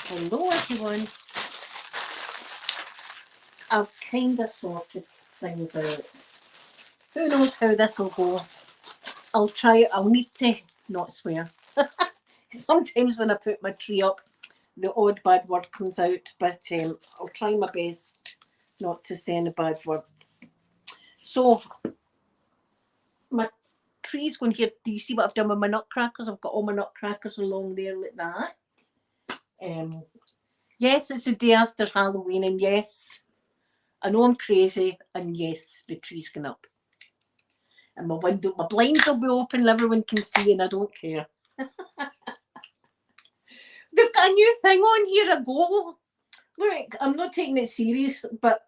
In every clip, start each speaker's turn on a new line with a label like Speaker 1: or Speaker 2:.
Speaker 1: Hello everyone. I've kind of sorted things out. Who knows how this will go? I'll try. I'll need to not swear. Sometimes when I put my tree up, the odd bad word comes out, but I'll try my best not to say any bad words. So my tree's going here. Do you see what I've done with my nutcrackers? I've got all my nutcrackers along there like that. Yes, it's the day after Halloween, and yes, I know I'm crazy, and yes, the tree's gone up. And my blinds will be open, everyone can see, and I don't care. They've got a new thing on here, a goal. Look, I'm not taking it serious, but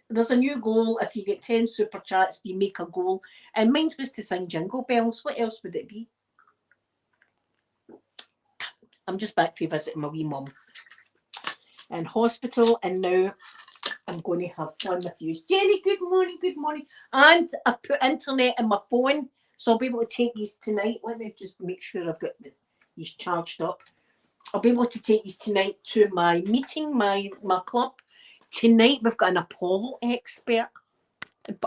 Speaker 1: there's a new goal. If you get 10 super chats, you make a goal. And mine was to sing Jingle Bells. What else would it be? I'm just back for visiting my wee mum in hospital, and now I'm going to have fun with you. Jenny, good morning, good morning. And I've put internet in my phone, so I'll be able to take these tonight. Let me just make sure I've got these charged up. I'll be able to take these tonight to my meeting, my club. Tonight we've got an Apollo expert.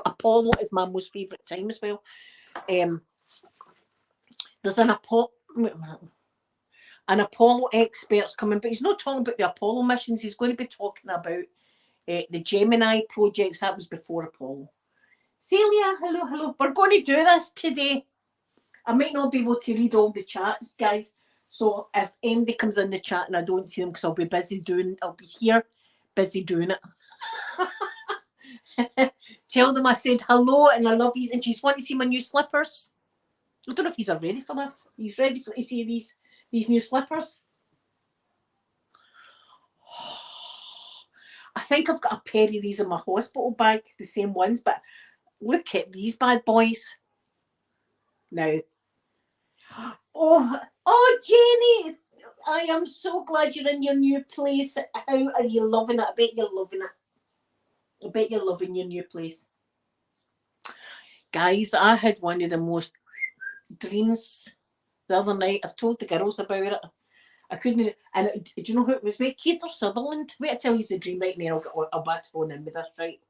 Speaker 1: Apollo is my most favourite time as well. There's an Apollo expert's coming, but he's not talking about the Apollo missions. He's going to be talking about the Gemini projects. That was before Apollo. Celia, hello, hello. We're going to do this today. I might not be able to read all the chats, guys. So if anybody comes in the chat and I don't see them because I'll be here busy doing it. Tell them I said hello and I love these, and she's wanting to see my new slippers. I don't know if he's ready for this. He's ready to see these new slippers. I think I've got a pair of these in my hospital bag, the same ones, but look at these bad boys. Now. Oh, Jenny, I am so glad you're in your new place. How are you loving it? I bet you're loving it. I bet you're loving your new place. Guys, I had one of the most dreams the other night. I've told the girls about it. I couldn't, and do you know who it was with? Keith or Sutherland. Wait, I tell you the dream right now. I'll back phone in with this, right?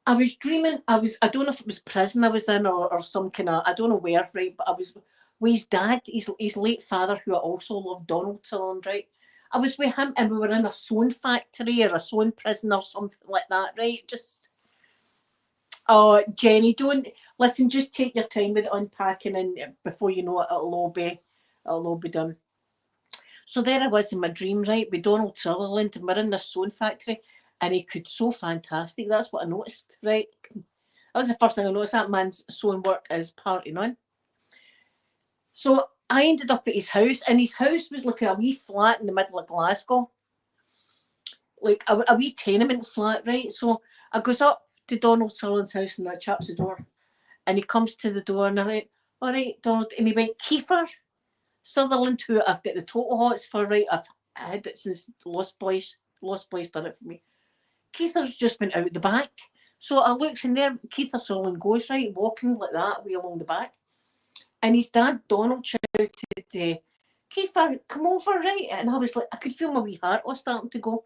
Speaker 1: I was dreaming, I don't know if it was prison I was in or some kind of, I don't know where, right? But I was with his dad, his late father, who I also loved, Donald Sutherland, right? I was with him and we were in a sewing factory or a sewing prison or something like that, right? Just, oh, Jenny, don't, listen, just take your time with unpacking, and before you know it, it'll all be done. So there I was in my dream, right, with Donald Sutherland, and we're in this sewing factory, and he could sew fantastic. That's what I noticed, right? That was the first thing I noticed. That man's sewing work is party on. So I ended up at his house, and his house was like a wee flat in the middle of Glasgow, like a wee tenement flat, right? So I goes up to Donald Sutherland's house, and I chaps the door, and he comes to the door, and I went, all right, Donald, and he went, Kiefer Sutherland, who I've got the total hots for, right? I've had it since Lost Boys done it for me. Keither's just been out the back. So I looks in there, Keither Sutherland goes, right, walking like that, way along the back. And his dad, Donald, shouted, Keither, come over, right? And I was like, I could feel my wee heart was starting to go.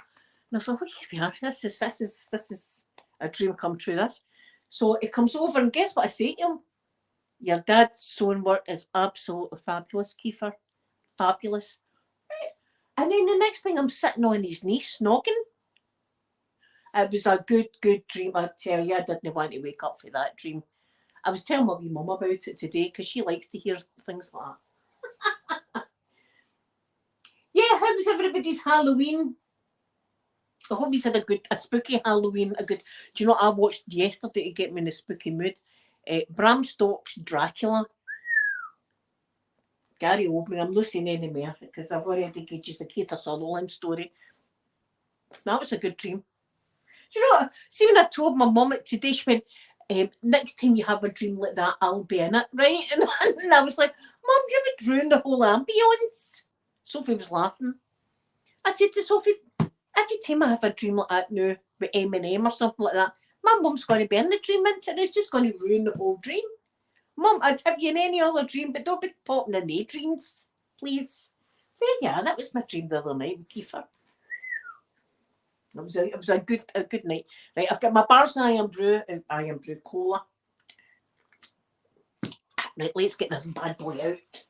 Speaker 1: And I was like, oh, here we are. This is a dream come true, this. So he comes over, and guess what I say to him? Your dad's sewing work is absolutely fabulous, Kiefer. Fabulous. Right. And then the next thing, I'm sitting on his knee, snogging. It was a good dream, I tell you. I didn't want to wake up for that dream. I was telling my wee mum about it today because she likes to hear things like that. Yeah, how was everybody's Halloween? I hope you had a spooky Halloween. Do you know what I watched yesterday to get me in a spooky mood? Bram Stoker's Dracula. Gary Oldman. I'm not saying any more because I've already given you the Keith Sutherland story. That was a good dream. Do you know what? See, when I told my mum it today, she went, next time you have a dream like that, I'll be in it, right? And I was like, Mum, you would ruin the whole ambience. Sophie was laughing. I said to Sophie, every time I have a dream like that now with Eminem or something like that, my mum's going to be in the dream, and it's just going to ruin the whole dream. Mum, I'd have you in any other dream, but don't be popping in the dreams, please. There you are. That was my dream the other night with Kiefer. It was a good night. Right, I've got my bars and iron brew cola. Right, let's get this bad boy out.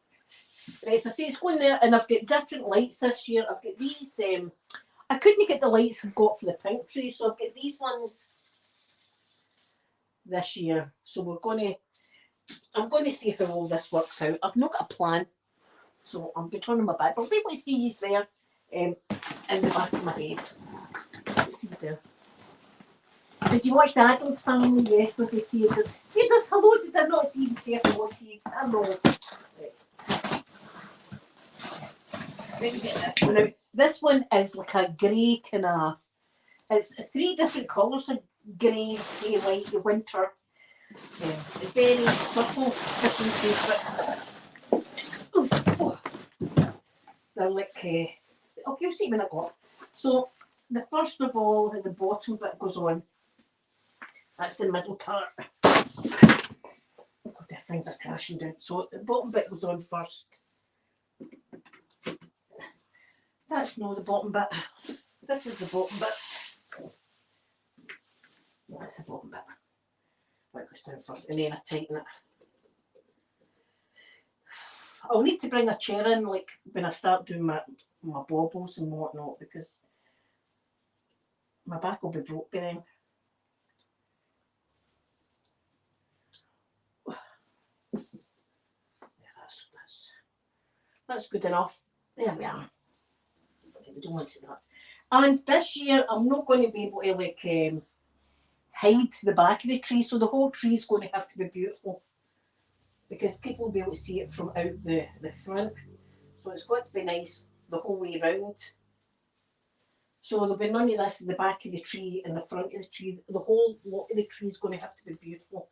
Speaker 1: Right, so I say it's going there, and I've got different lights this year. I've got these. I couldn't get the lights I've got for the pink tree, so I've got these ones this year. So I'm going to see how all this works out. I've not got a plan, so I'm going to turn on my back. But I'll be able to see these there in the back of my head. Let's see there. Did you watch the Addams Family yesterday, Theatres? Theatres, hello, did I not see you say hello to you? Hello. Right. Let me get this one out. This one is like a grey kind of, it's 3 different colours of grey, grey, white, the winter. Very subtle differences, but they're like, okay, you'll see when I go. So, the first of all, the bottom bit goes on. That's the middle part. Oh, the things are crashing down. So the bottom bit goes on first. That's no the bottom bit. This is the bottom bit. That's the bottom bit. That goes down first, and then I tighten it. I'll need to bring a chair in, like when I start doing my baubles and whatnot, because my back will be broke by then. That's good enough. There we are. We don't want to do that. And this year, I'm not going to be able to like hide the back of the tree, so the whole tree is going to have to be beautiful, because people will be able to see it from out the front. So it's got to be nice the whole way around. So there'll be none of this in the back of the tree and the front of the tree. The whole lot of the tree is going to have to be beautiful.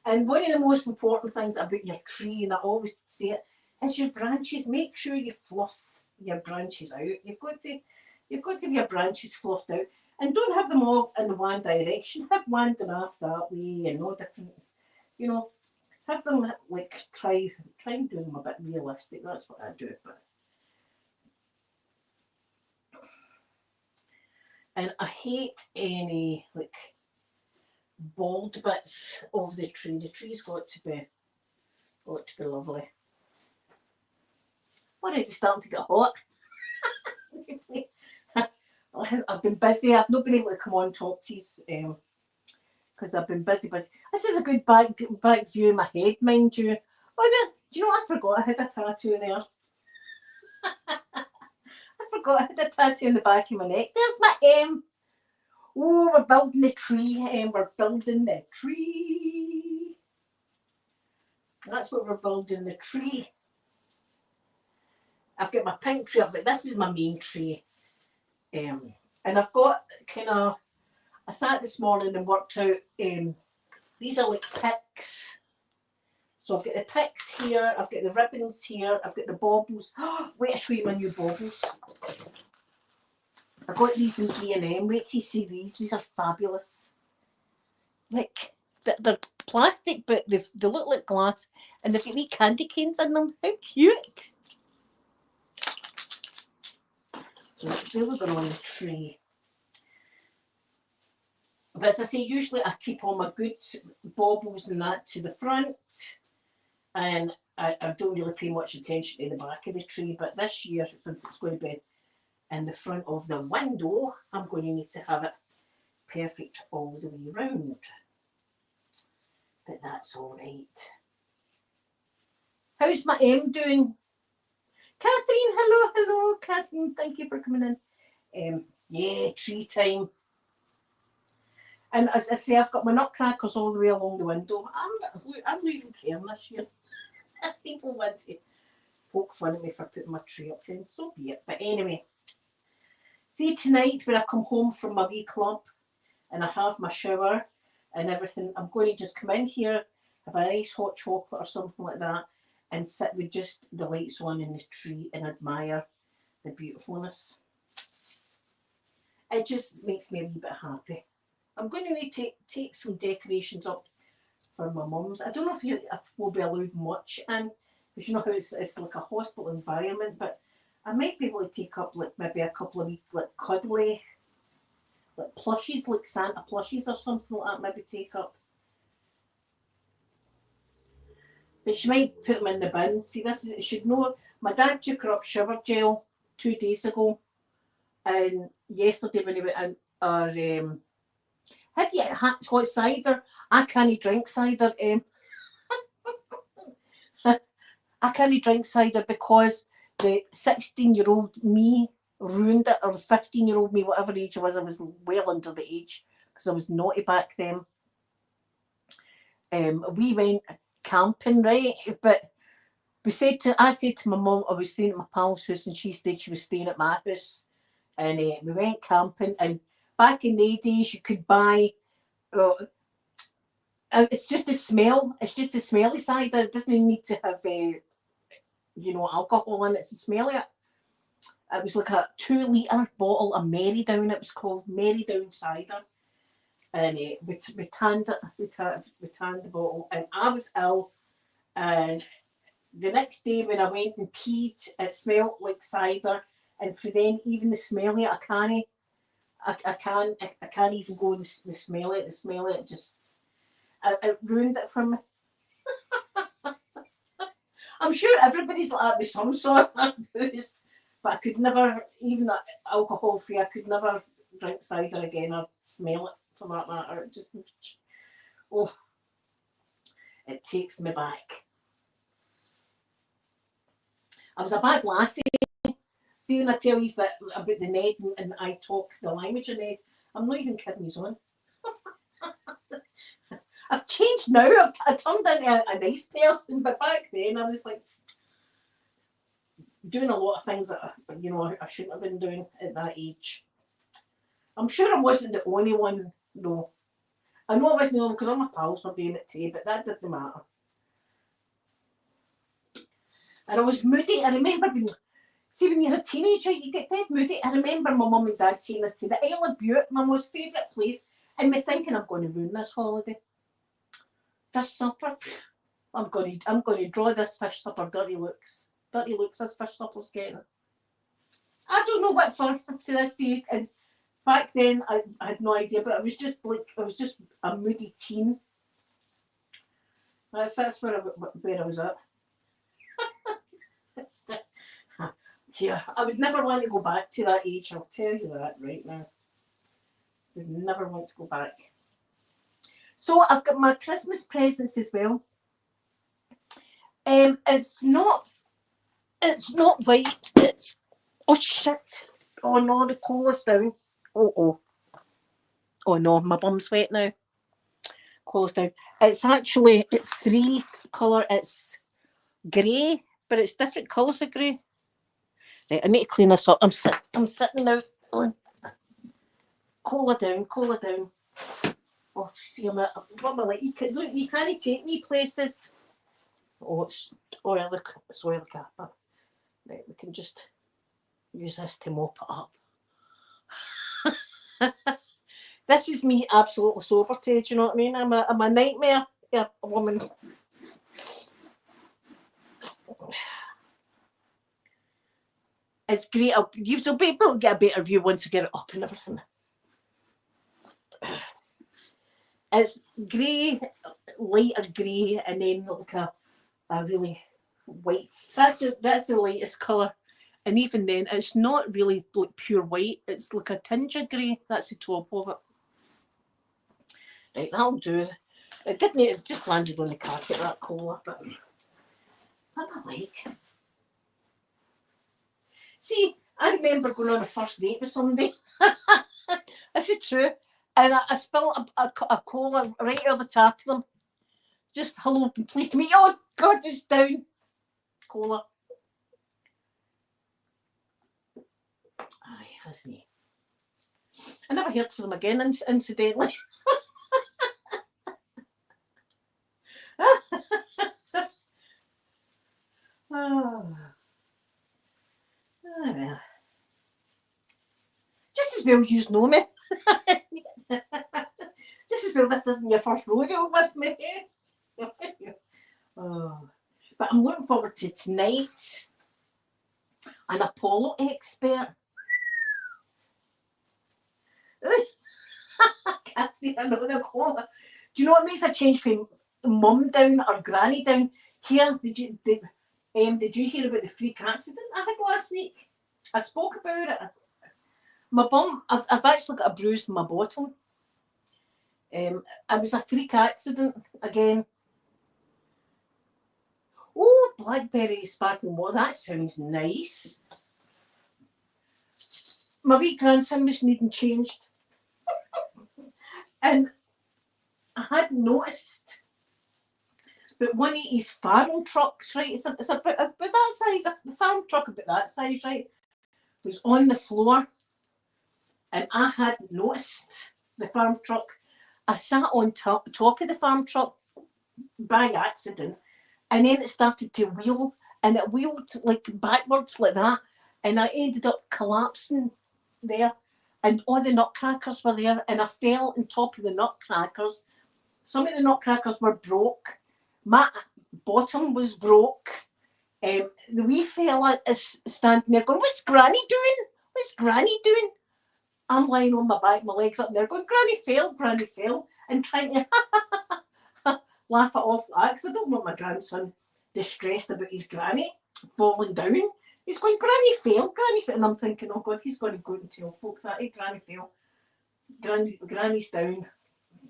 Speaker 1: And one of the most important things about your tree, and I always say it, is your branches. Make sure you fluff your branches out. You've got to have your branches fluffed out, and don't have them all in one direction. Have one done off that way and no different. You know, have them like try and do them a bit realistic. That's what I do. And I hate any like bald bits of the tree. The tree's got to be lovely. Alright, it's starting to get hot. I've been busy. I've not been able to come on talk to you because I've been busy. This is a good back view of my head, mind you. Oh, do you know what I forgot? I had a tattoo there. I forgot I had a tattoo on the back of my neck. There's my M. Oh, we're building the tree. We're building the tree. That's what we're building, the tree. I've got my pink tree up, but this is my main tree. And I've got I sat this morning and worked out, these are like picks. So I've got the picks here, I've got the ribbons here, I've got the baubles. Wait, I'll show you my new baubles. I got these in B&M. Wait till you see these. These are fabulous. Like, they're plastic, but they look like glass, and they've got wee candy canes in them. How cute! So they look on the tree. But as I say, usually I keep all my good baubles and that to the front, and I don't really pay much attention to the back of the tree. But this year, since it's going to be in the front of the window, I'm going to need to have it perfect all the way round. But that's all right. How's my M doing? Catherine, hello, Catherine. Thank you for coming in. Yeah, tree time. And as I say, I've got my nutcrackers all the way along the window. I'm not even caring this year. People want to poke fun at me for putting my tree up there, so be it. But anyway, see tonight when I come home from my wee club and I have my shower and everything, I'm going to just come in here, have a nice hot chocolate or something like that, and sit with just the lights on in the tree and admire the beautifulness. It just makes me a wee bit happy. I'm going to need to take some decorations up for my mum's. I don't know if we'll be allowed much in, because you know how it's like a hospital environment, but I might be able to take up like maybe a couple of wee, like cuddly, like plushies, like Santa plushies or something like that. Maybe take up. But she might put them in the bin. See, this is, should know. My dad took her up shower gel 2 days ago, and yesterday when he went in, or have you had hot cider? I can't drink cider. I can't drink cider because the 16-year-old me ruined it, or the 15-year-old me, whatever age I was well under the age because I was naughty back then. We went camping, right? But I said to my mum, I was staying at my pal's house, and she said she was staying at my house, and we went camping. And back in the days, you could buy. It's just the smell. It's just the smelly cider. It doesn't need to have, alcohol in it. It's the smell of it. It was like a 2-litre bottle of Marydown. It was called Marydown cider, and we tanned it. We tanned the bottle, and I was ill. And the next day when I went and peed, it smelled like cider. And for then, even the smell of it, I can't even go the smell of it. The smell of it just, it ruined it for me. I'm sure everybody's like that with some sort of booze, but I could never, even alcohol free, I could never drink cider again or smell it for that matter. It just, oh, it takes me back. I was a bad lassie. See, when I tell you that about the Ned and I talk the language of Ned, I'm not even kidding you on. I've changed now. I've turned into a nice person, but back then I was like doing a lot of things that I shouldn't have been doing at that age. I'm sure I wasn't the only one, though. I know I wasn't the only one because all my pals were doing it too, but that didn't matter. And I was moody. I remember being. See, when you're a teenager, you get dead moody. I remember my mum and dad taking us to the Isle of Bute, my most favourite place, and me thinking I'm going to ruin this holiday. Fish supper. I'm going to draw this fish supper dirty looks. Dirty looks this fish supper's getting. I don't know what for to this day. And back then I had no idea, but I was just a moody teen. That's where I was at. Yeah, I would never want to go back to that age. I'll tell you that right now. Would never want to go back. So I've got my Christmas presents as well. It's not white. It's oh shit. Oh no, the cola's down. Oh no, my bum's wet now. Cola's down. It's 3 colour. It's grey, but it's different colours of grey. Right, I need to clean this up. I'm sitting out. Cola down. Oh, see, what am I like? You can't take me places. Oh, it's oil the cap. Right, we can just use this to mop it up. This is me absolutely sober to, do you know what I mean? I'm a nightmare. Yeah, a woman. It's great. You'll be able to get a better view once I get it up and everything. It's grey, lighter grey, and then like a really white. That's the lightest colour. And even then, it's not really like pure white. It's like a tinge of grey. That's the top of it. Right, that'll do. It just landed on the carpet, that cola, but what I like. See, I remember going on a first date with somebody. This is true. And I spilled a cola right over the top of them. Just hello, pleased to meet you. Oh God, it's down. Cola. Aye, hasn't he? I never heard from them again, incidentally. Oh. Well. Just as well you know me. Just as well this isn't your first rodeo with me. Oh. But I'm looking forward to tonight. an Apollo expert. Catherine, I know they call her. Do you know what makes a change from mum down or granny down? Here, did you hear about the freak accident I had last week? I spoke about it. My bum, I've actually got a bruise in my bottom. It was a freak accident again. Oh, blackberry sparkling water, that sounds nice. My wee grandson was needing changed. And I had noticed that one of his farm trucks, right, it's about that size, the farm truck about that size, right, was on the floor. And I hadn't noticed the farm truck. I sat on top of the farm truck by accident, and then it started to wheel, and it wheeled like backwards like that, and I ended up collapsing there, and all the nutcrackers were there, and I fell on top of the nutcrackers. Some of the nutcrackers were broke. My bottom was broke. The wee fella is standing there going, "What's Granny doing? What's Granny doing?" I'm lying on my back, my legs up there, going, Granny fell, and trying to laugh it off like, because I don't want my grandson distressed about his granny falling down. He's going, Granny fell, and I'm thinking, oh God, he's going to go and tell folk that, hey, Granny fell. Granny's down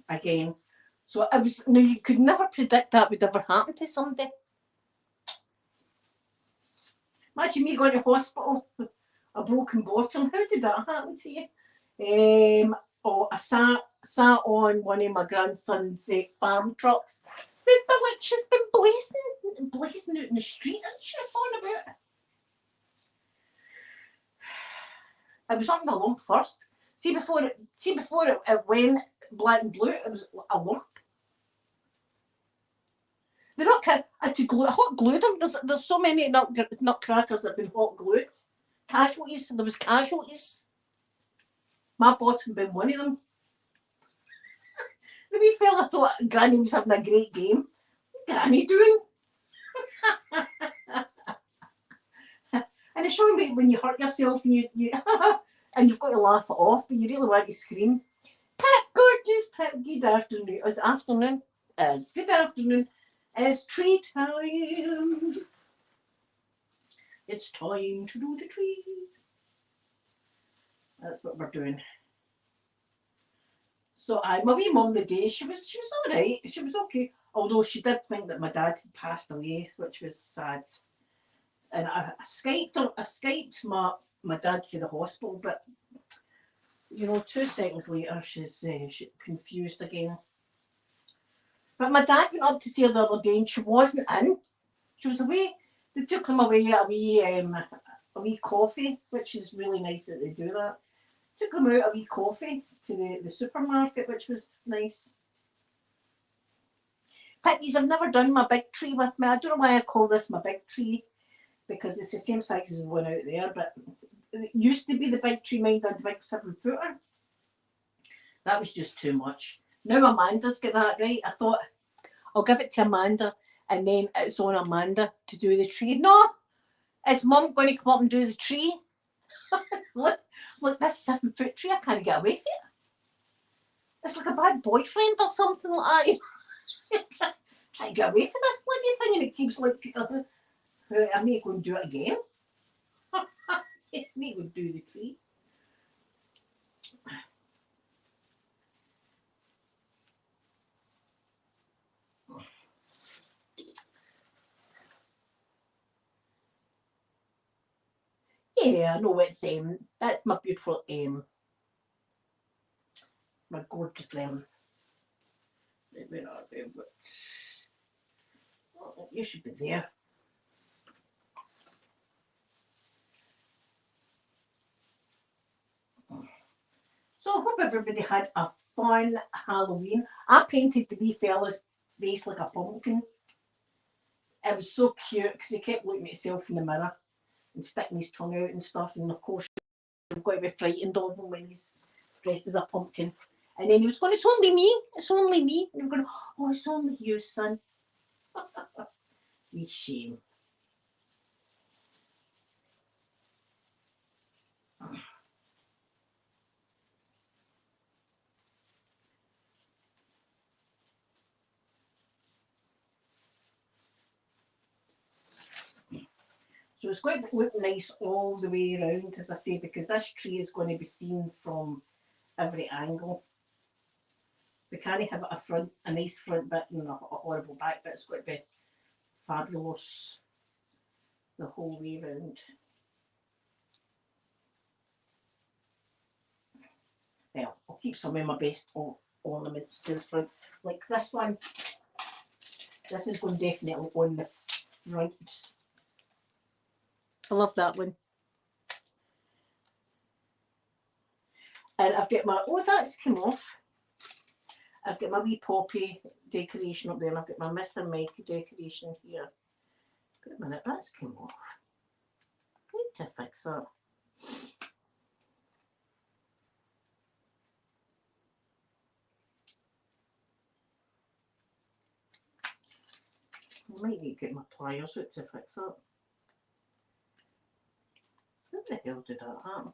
Speaker 1: again. So it was, now you could never predict that would ever happen to somebody. Imagine me going to hospital with a broken bottom. How did that happen to you? I sat on one of my grandson's farm trucks. The witch has been blazing out in the street and shit on about it. It was on the lump first. See before it went black and blue, it was a lump. They're not hot glued them. There's so many nutcrackers that have been hot glued. Casualties. There was casualties. My bottom being one of them. The wee fella thought Granny was having a great game. What's Granny doing? And it's showing me when you hurt yourself and you and you've got to laugh it off, but you really want to scream. Pat, gorgeous Pat, good afternoon. It's afternoon. It's good afternoon. It's tree time. It's time to do the tree. That's what we're doing. So my wee mum the day, she was all right. She was okay. Although she did think that my dad had passed away, which was sad. And I Skyped my dad to the hospital, but 2 seconds later she's confused again. But my dad went up to see her the other day and she wasn't in. She was away. They took him away at a wee coffee, which is really nice that they do that. Took them out a wee coffee to the supermarket, which was nice. Pickies, I've never done my big tree with me. I don't know why I call this my big tree, because it's the same size as the one out there, but it used to be the big tree, mind had a big 7-footer. That was just too much. Now Amanda's got that right. I thought, I'll give it to Amanda, and then it's on Amanda to do the tree. No, is Mum going to come up and do the tree? Look, this 7-foot tree, I can't get away with it. It's like a bad boyfriend or something like that. Try to get away from this bloody thing, and it keeps like, I may go and do it again. I may go and do the tree. Yeah, I know it's that's my beautiful my gorgeous where are they? Oh, you should be there. So I hope everybody had a fun Halloween. I painted the wee fella's face like a pumpkin. It was so cute because he kept looking at himself in the mirror and sticking his tongue out and stuff. And of course, you've got to be frightened of him when he's dressed as a pumpkin. And then he was going, it's only me. And I'm going, oh, it's only you, son. Wee shame. So it's going to look nice all the way around, as I say, because this tree is going to be seen from every angle. We can't have a nice front bit and a horrible back bit. It's going to be fabulous the whole way around. Well, I'll keep some of my best ornaments to the front. Like this one. This is going definitely on the front. I love that one. And I've got my, oh, that's come off. I've got my wee poppy decoration up there, and I've got my Mr. Mike decoration here. Wait a minute, that's come off. Need to fix that. I might need to get my pliers out to fix that. How the hell did that happen?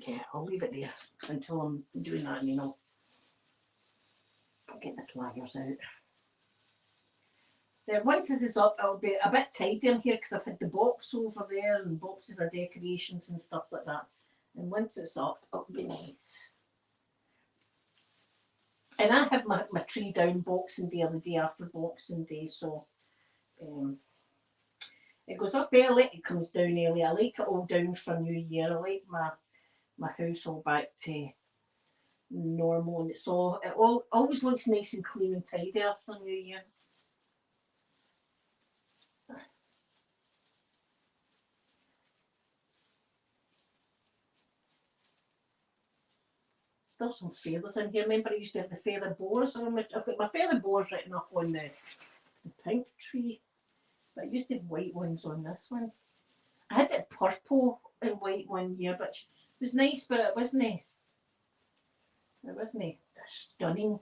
Speaker 1: Okay, I'll leave it there until I'm doing that, and I'll get the pliers out. Then once this is up, I'll be a bit tidier here because I've had the box over there and boxes of decorations and stuff like that. And once it's up, it'll be nice. And I have my tree down Boxing Day or the day after Boxing Day, so it goes up early, it comes down early. I like it all down for New Year. I like my house all back to normal, and it's all, it always looks nice and clean and tidy after New Year. Still some feathers in here. Remember, I used to have the feather boars. I've got my feather boars written up on the pink tree, but I used to have white ones on this one. I had it purple and white one year, but it was nice, but it wasn't stunning.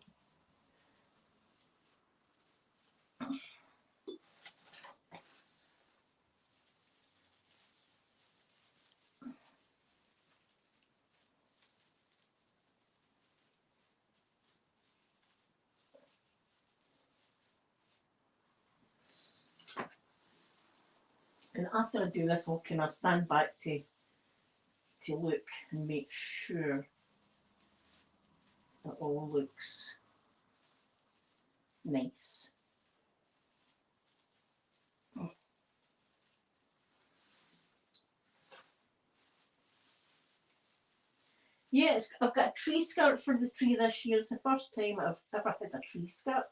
Speaker 1: And after I do this, I'll kind of stand back to look and make sure that all looks nice. Yes, I've got a tree skirt for the tree this year. It's the first time I've ever had a tree skirt.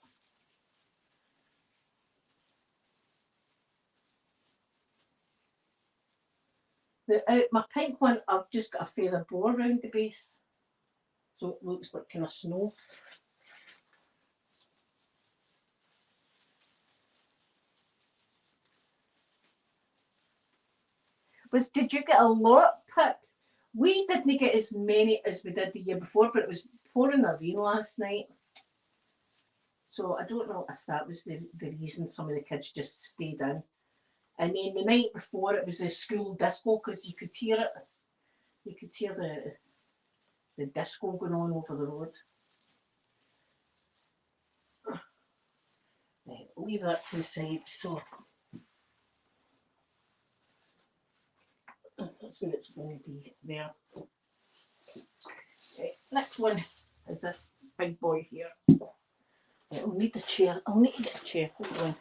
Speaker 1: My pink one, I've just got a feather boa around the base, so it looks like kind of snow. Did you get a lot, Pip? We didn't get as many as we did the year before, but it was pouring the rain last night. So I don't know if that was the reason some of the kids just stayed in. And then the night before, it was a school disco because you could hear it. You could hear the disco going on over the road. Right, leave that to the side. So that's where it's going to be there. Right, next one is this big boy here. Right, I'll need the chair. I'll need to get a chair. Hold on.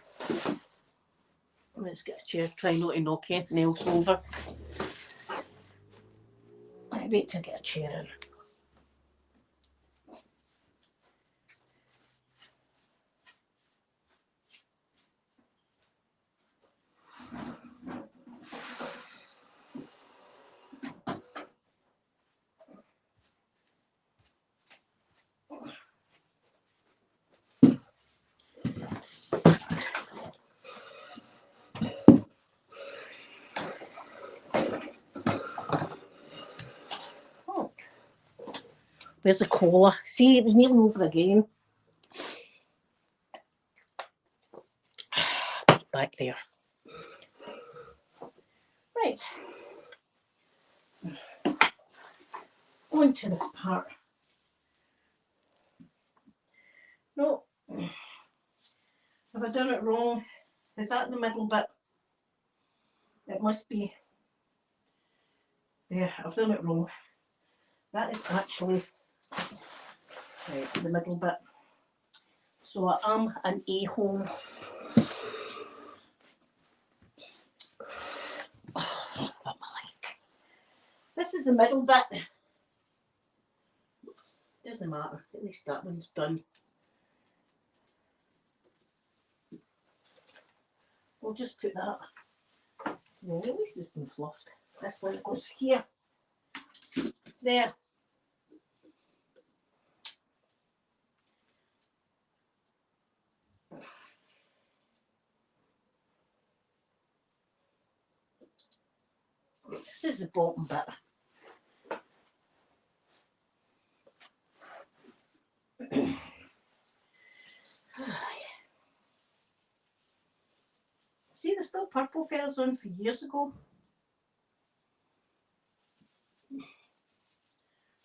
Speaker 1: Let's get a chair. Try not to knock anything else over. I wait till I get a chair in. Where's the cola? See, it was nearly over again. Back there. Right. On to this part. No. Have I done it wrong? Is that the middle bit? It must be. Yeah, I've done it wrong. That is actually right, the middle bit. So I am an a-hole. Oh, this is the middle bit. Doesn't matter. At least that one's done. We'll just put that. No, at least it's been fluffed. This one goes here. There. This is the bottom bit. See, there's still purple feathers on for years ago.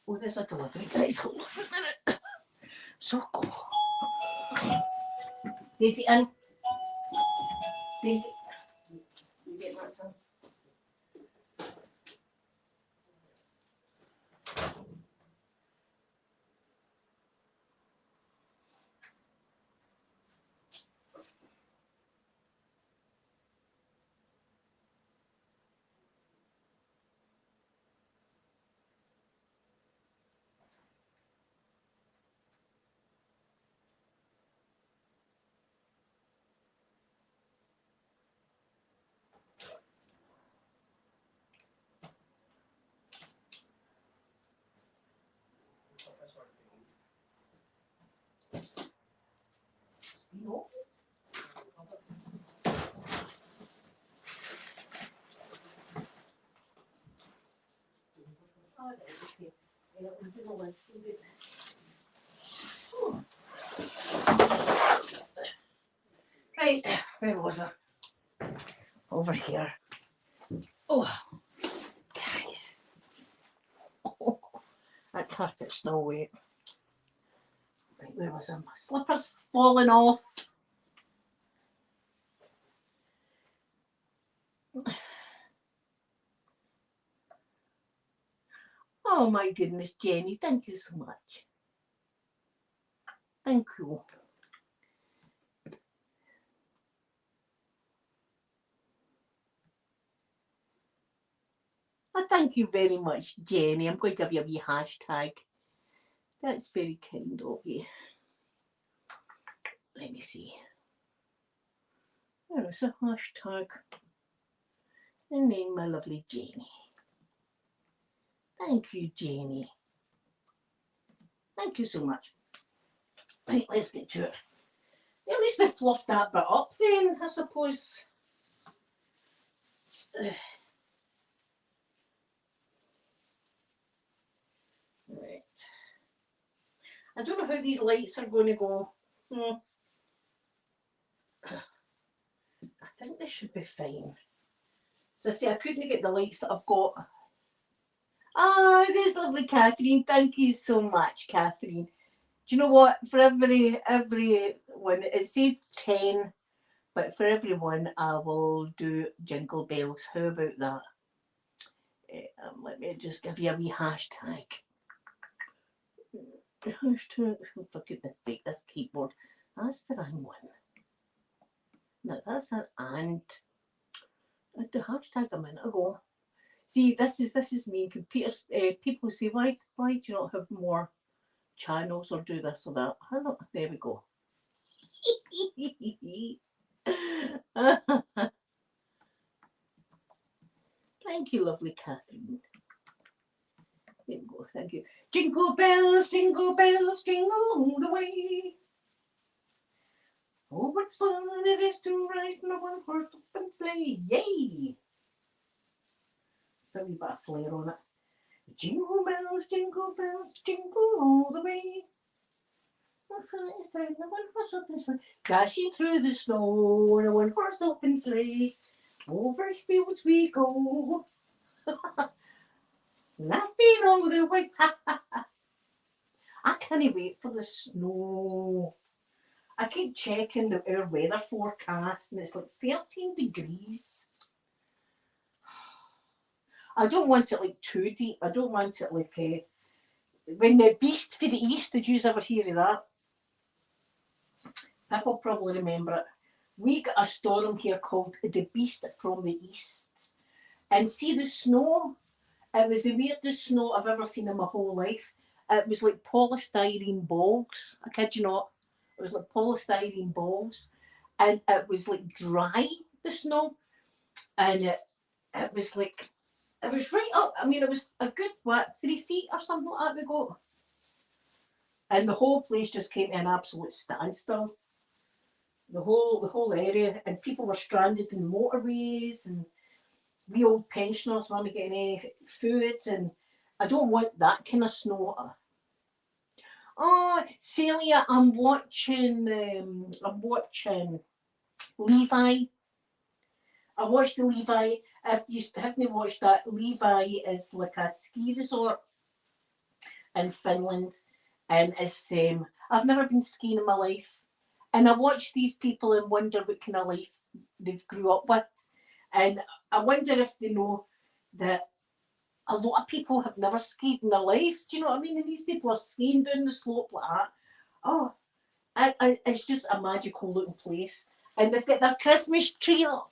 Speaker 1: Oh, there's a delivery, guys. Hold on a minute. So cool. Daisy in. Daisy. You get that, son? No. Oh, okay. Yeah, we'll do the one. Right, where was I? Over here. Oh, guys. Oh, that carpet's still wet. Right, where was I? My slipper's falling off. Oh my goodness, Jenny, thank you so much. Thank you. Thank you very much, Jenny. I'm going to give you a wee hashtag. That's very kind of you. Let me see. There's a hashtag. And then my lovely Jenny. Thank you, Jenny. Thank you so much. Right, let's get to it. At least we fluffed that bit up then, I suppose. Right. I don't know how these lights are going to go. I think they should be fine. As I say, I couldn't get the lights that I've got. Oh, there's lovely Catherine. Thank you so much, Catherine. Do you know what? For every one, it says 10, but for everyone, I will do jingle bells. How about that? Let me just give you a wee hashtag. Hashtag. For goodness sake, this keyboard. That's the wrong one. No, that's an and. I had the hashtag a minute ago. See, this is me. Computers. People say, why do you not have more channels or do this or that? Hello, there we go. Thank you, lovely Catherine. There we go, thank you. Jingle bells, jingle all the way. Oh, what fun it is to ride in a one-horse open sleigh. Yay! A wee bit of flair on it. Jingle bells, jingle all the way. Dashing through the snow in a one-horse open sleigh. Over fields we go. Laughing all the way. I can't wait for the snow. I keep checking our weather forecast and it's like 13 degrees. I don't want it like too deep. I don't want it like when the beast for the east, did you ever hear of that? People probably remember it. We got a storm here called the beast from the east. And see the snow? It was the weirdest snow I've ever seen in my whole life. It was like polystyrene balls. I kid you not. It was like polystyrene balls. And it was like dry, the snow. And it was like, it was right up. I mean, it was a good, 3 feet or something like that we got. And the whole place just came to an absolute standstill. The whole area. And people were stranded in motorways and we old pensioners weren't getting any food, and I don't want that kind of snow. Oh, Celia, I'm watching Levi. I watched the Levi. If you haven't watched that, Levi is like a ski resort in Finland, and it's I've never been skiing in my life, and I watch these people and wonder what kind of life they've grew up with, and I wonder if they know that a lot of people have never skied in their life. Do you know what I mean? And these people are skiing down the slope like that. Oh, it's just a magical looking place. And they've got their Christmas tree up.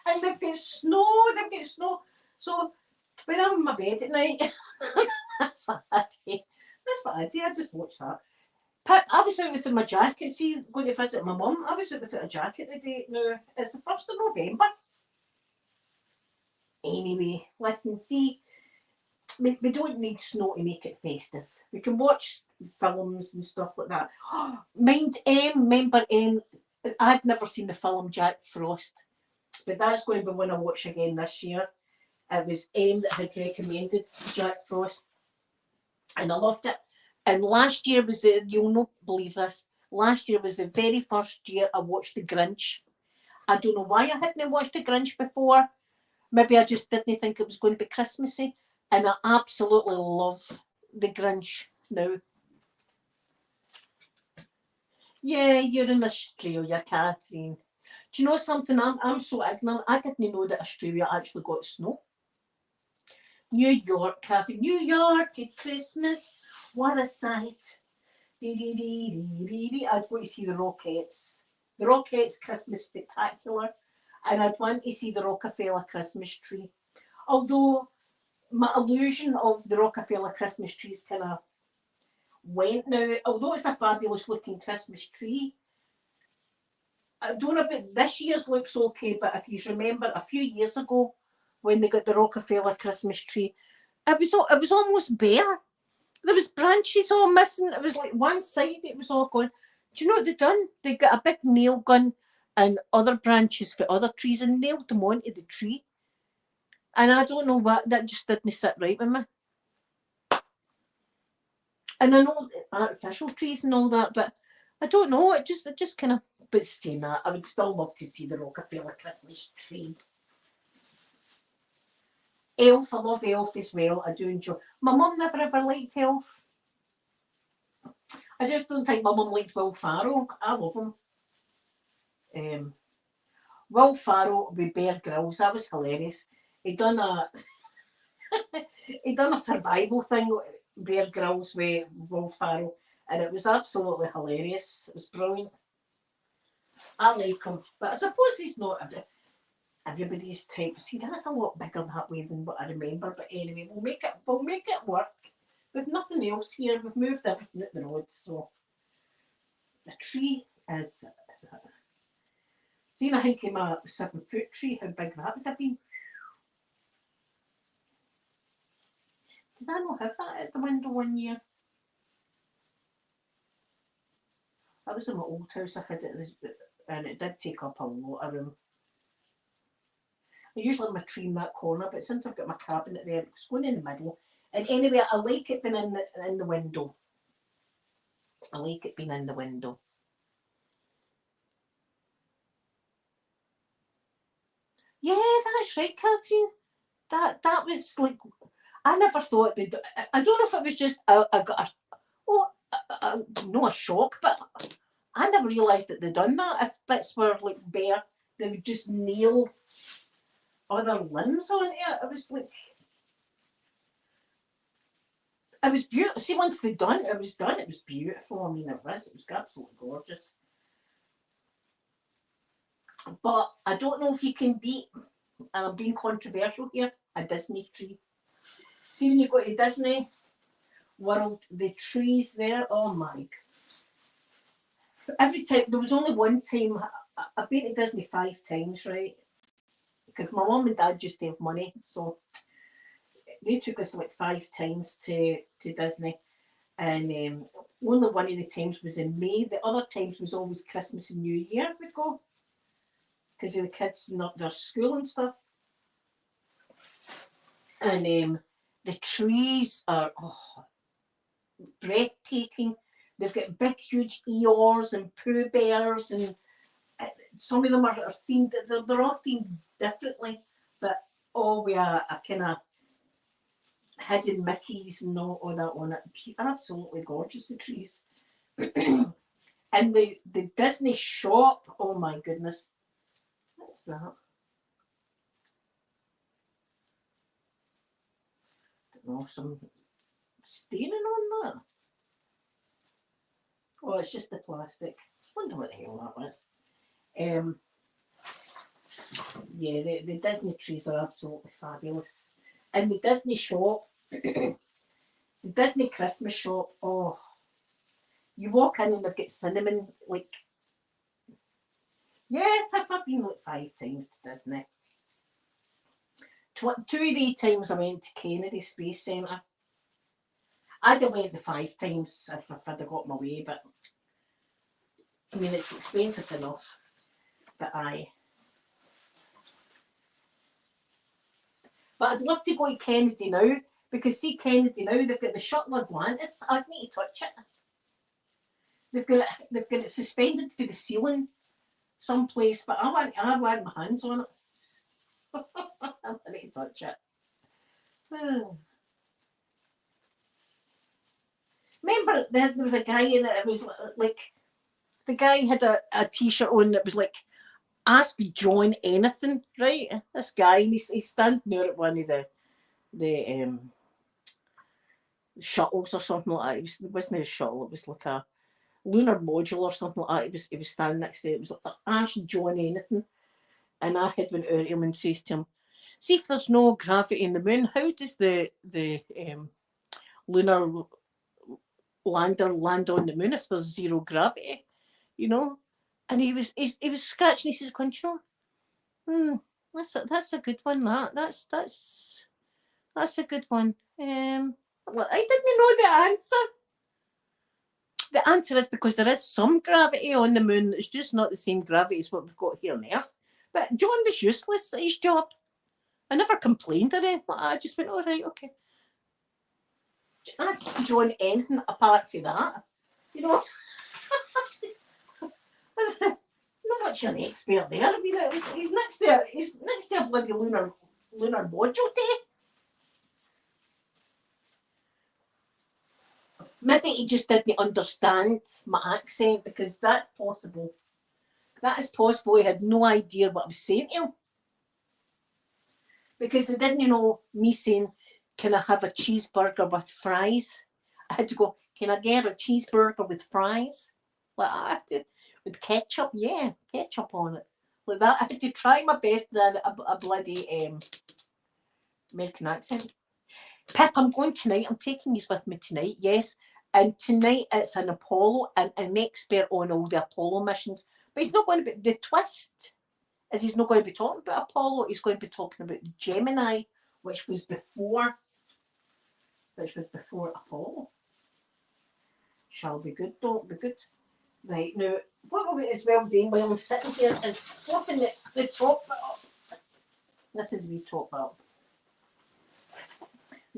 Speaker 1: And they've got snow. So when I'm in my bed at night, that's what I do. I just watch that. But I was out without my jacket. See, going to visit my mum. I was out without a jacket today. Now, it's the 1st of November. Anyway, listen, see, we don't need snow to make it festive. We can watch films and stuff like that. Remember I'd never seen the film Jack Frost, but that's going to be one I watch again this year. It was that had recommended Jack Frost, and I loved it. And last year was you'll not believe this, last year was the very first year I watched The Grinch. I don't know why I hadn't watched The Grinch before. Maybe I just didn't think it was going to be Christmassy. And I absolutely love The Grinch now. Yeah, you're in Australia, Catherine. Do you know something? I'm so ignorant. I didn't know that Australia actually got snow. New York, Catherine. New York at Christmas. What a sight. I'd go to see the Rockettes. The Rockettes Christmas Spectacular. And I'd want to see the Rockefeller Christmas tree. Although my illusion of the Rockefeller Christmas trees kind of went now. Although it's a fabulous looking Christmas tree, I don't know about this year's looks okay, but if you remember a few years ago when they got the Rockefeller Christmas tree, it was almost bare. There was branches all missing. It was like one side it was all gone. Do you know what they done? They got a big nail gun and other branches for other trees and nailed them onto the tree. And I don't know what, that just didn't sit right with me. And I know artificial trees and all that, but I don't know. It just kind of. But saying that, I would still love to see the Rockefeller Christmas tree. Elf, I love Elf as well. I do enjoy. My mum never ever liked Elf. I just don't think my mum liked Will Farrell. I love him. Will Farrell with Bear Grylls, that was hilarious. He done a survival thing, Bear Grylls with Will Farrell, and it was absolutely hilarious. It was brilliant. I like him, but I suppose he's not everybody's type. See, that's a lot bigger that way than what I remember. But anyway, we'll make it work. We've nothing else here. We've moved everything at the road, so the tree is See, I think of my 7-foot tree, how big that would have been. Did I not have that at the window one year? That was in my old house. I had it, and it did take up a lot of room. I usually have my tree in that corner, but since I've got my cabinet there, it's going in the middle. And anyway, I like it being in the window. I like it being in the window. Yeah, that's right, Catherine. That was like, I never thought I don't know if it was just I got a, oh, not a shock, but I never realised that they'd done that. If bits were like bare, they would just nail other limbs on it. It was like, it was beautiful. See, once they'd done, it was done. It was beautiful. I mean, it was absolutely gorgeous. But I don't know if you can beat, and I'm being controversial here, a Disney tree. See, when you go to Disney World, the trees there, oh my God. Every time, there was only one time, I've been to Disney 5 times, right? Because my mum and dad just have money, so they took us like 5 times to Disney. And only one of the times was in May. The other times was always Christmas and New Year we'd go. Because of the kids and their school and stuff. And the trees are breathtaking. They've got big, huge Eeyores and Pooh Bears, and some of them are themed. They're all themed differently, but all with a kind of hidden Mickeys and all that on it. Absolutely gorgeous, the trees. And the Disney shop, oh my goodness. What's that? I don't know, some staining on that. Oh, it's just the plastic. I wonder what the hell that was. Yeah, the Disney trees are absolutely fabulous. And the Disney shop, the Disney Christmas shop, oh, you walk in and they've got cinnamon, like, yes, I've been like 5 times to Disney. 2 of the times I went to Kennedy Space Centre. I'd have went the 5 times if I'd have got my way, but I mean, it's expensive enough. But aye. But I'd love to go to Kennedy now, because see Kennedy now, they've got the Shuttle Atlantis. I'd need to touch it. They've got it suspended to the ceiling someplace, but I want my hands on it. I need to touch it. Remember, there was a guy in it. It was like the guy had a T-shirt on that was like, "Ask John anything," right? This guy, and he's standing there at one of the shuttles or something like that. It wasn't a shuttle. It was like a lunar module or something like that. He was standing next to it. It was like, "Ask John anything," and I had went out to him and says to him, "See, if there's no gravity in the moon, how does the lunar lander land on the moon if there's zero gravity?" You know? And he was scratching. He says, "Going, you know, that's a good one. That's a good one." Well, I didn't know the answer. The answer is because there is some gravity on the moon. It's just not the same gravity as what we've got here on Earth. But John was useless at his job. I never complained or anything. I just went, "All right, okay." Ask John anything apart from that. You know, not much of an expert there. I mean, he's next to a bloody lunar module day. Maybe he just didn't understand my accent, because that's possible. That is possible. He had no idea what I was saying to him. Because they didn't know me saying, "Can I have a cheeseburger with fries?" I had to go, "Can I get a cheeseburger with fries?" Like I had to, with ketchup, yeah, ketchup on it. Like that. I had to try my best in a bloody American accent. "Pip, I'm going tonight. I'm taking you with me tonight." Yes. And tonight it's an Apollo, and an expert on all the Apollo missions. But he's not going to be, the twist is he's not going to be talking about Apollo. He's going to be talking about Gemini, which was before Apollo. Shall be good, don't be good. Right, now, what we'll as well doing while I'm sitting here is fluffing the top bit up. This is the top bit up.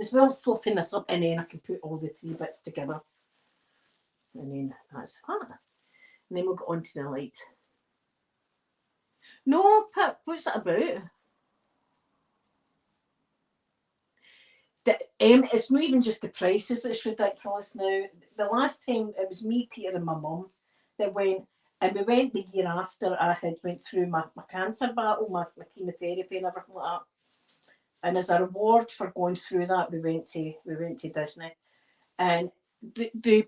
Speaker 1: As well fluffing this up, and then I can put all the 3 bits together. And then that's that. And then we'll go on to the light. No, Pip, what's it about? It's not even just the prices, it's ridiculous now. The last time it was me, Peter, and my mum that went, and we went the year after I had went through my cancer battle, my chemotherapy and everything like that. And as a reward for going through that, we went to Disney. And the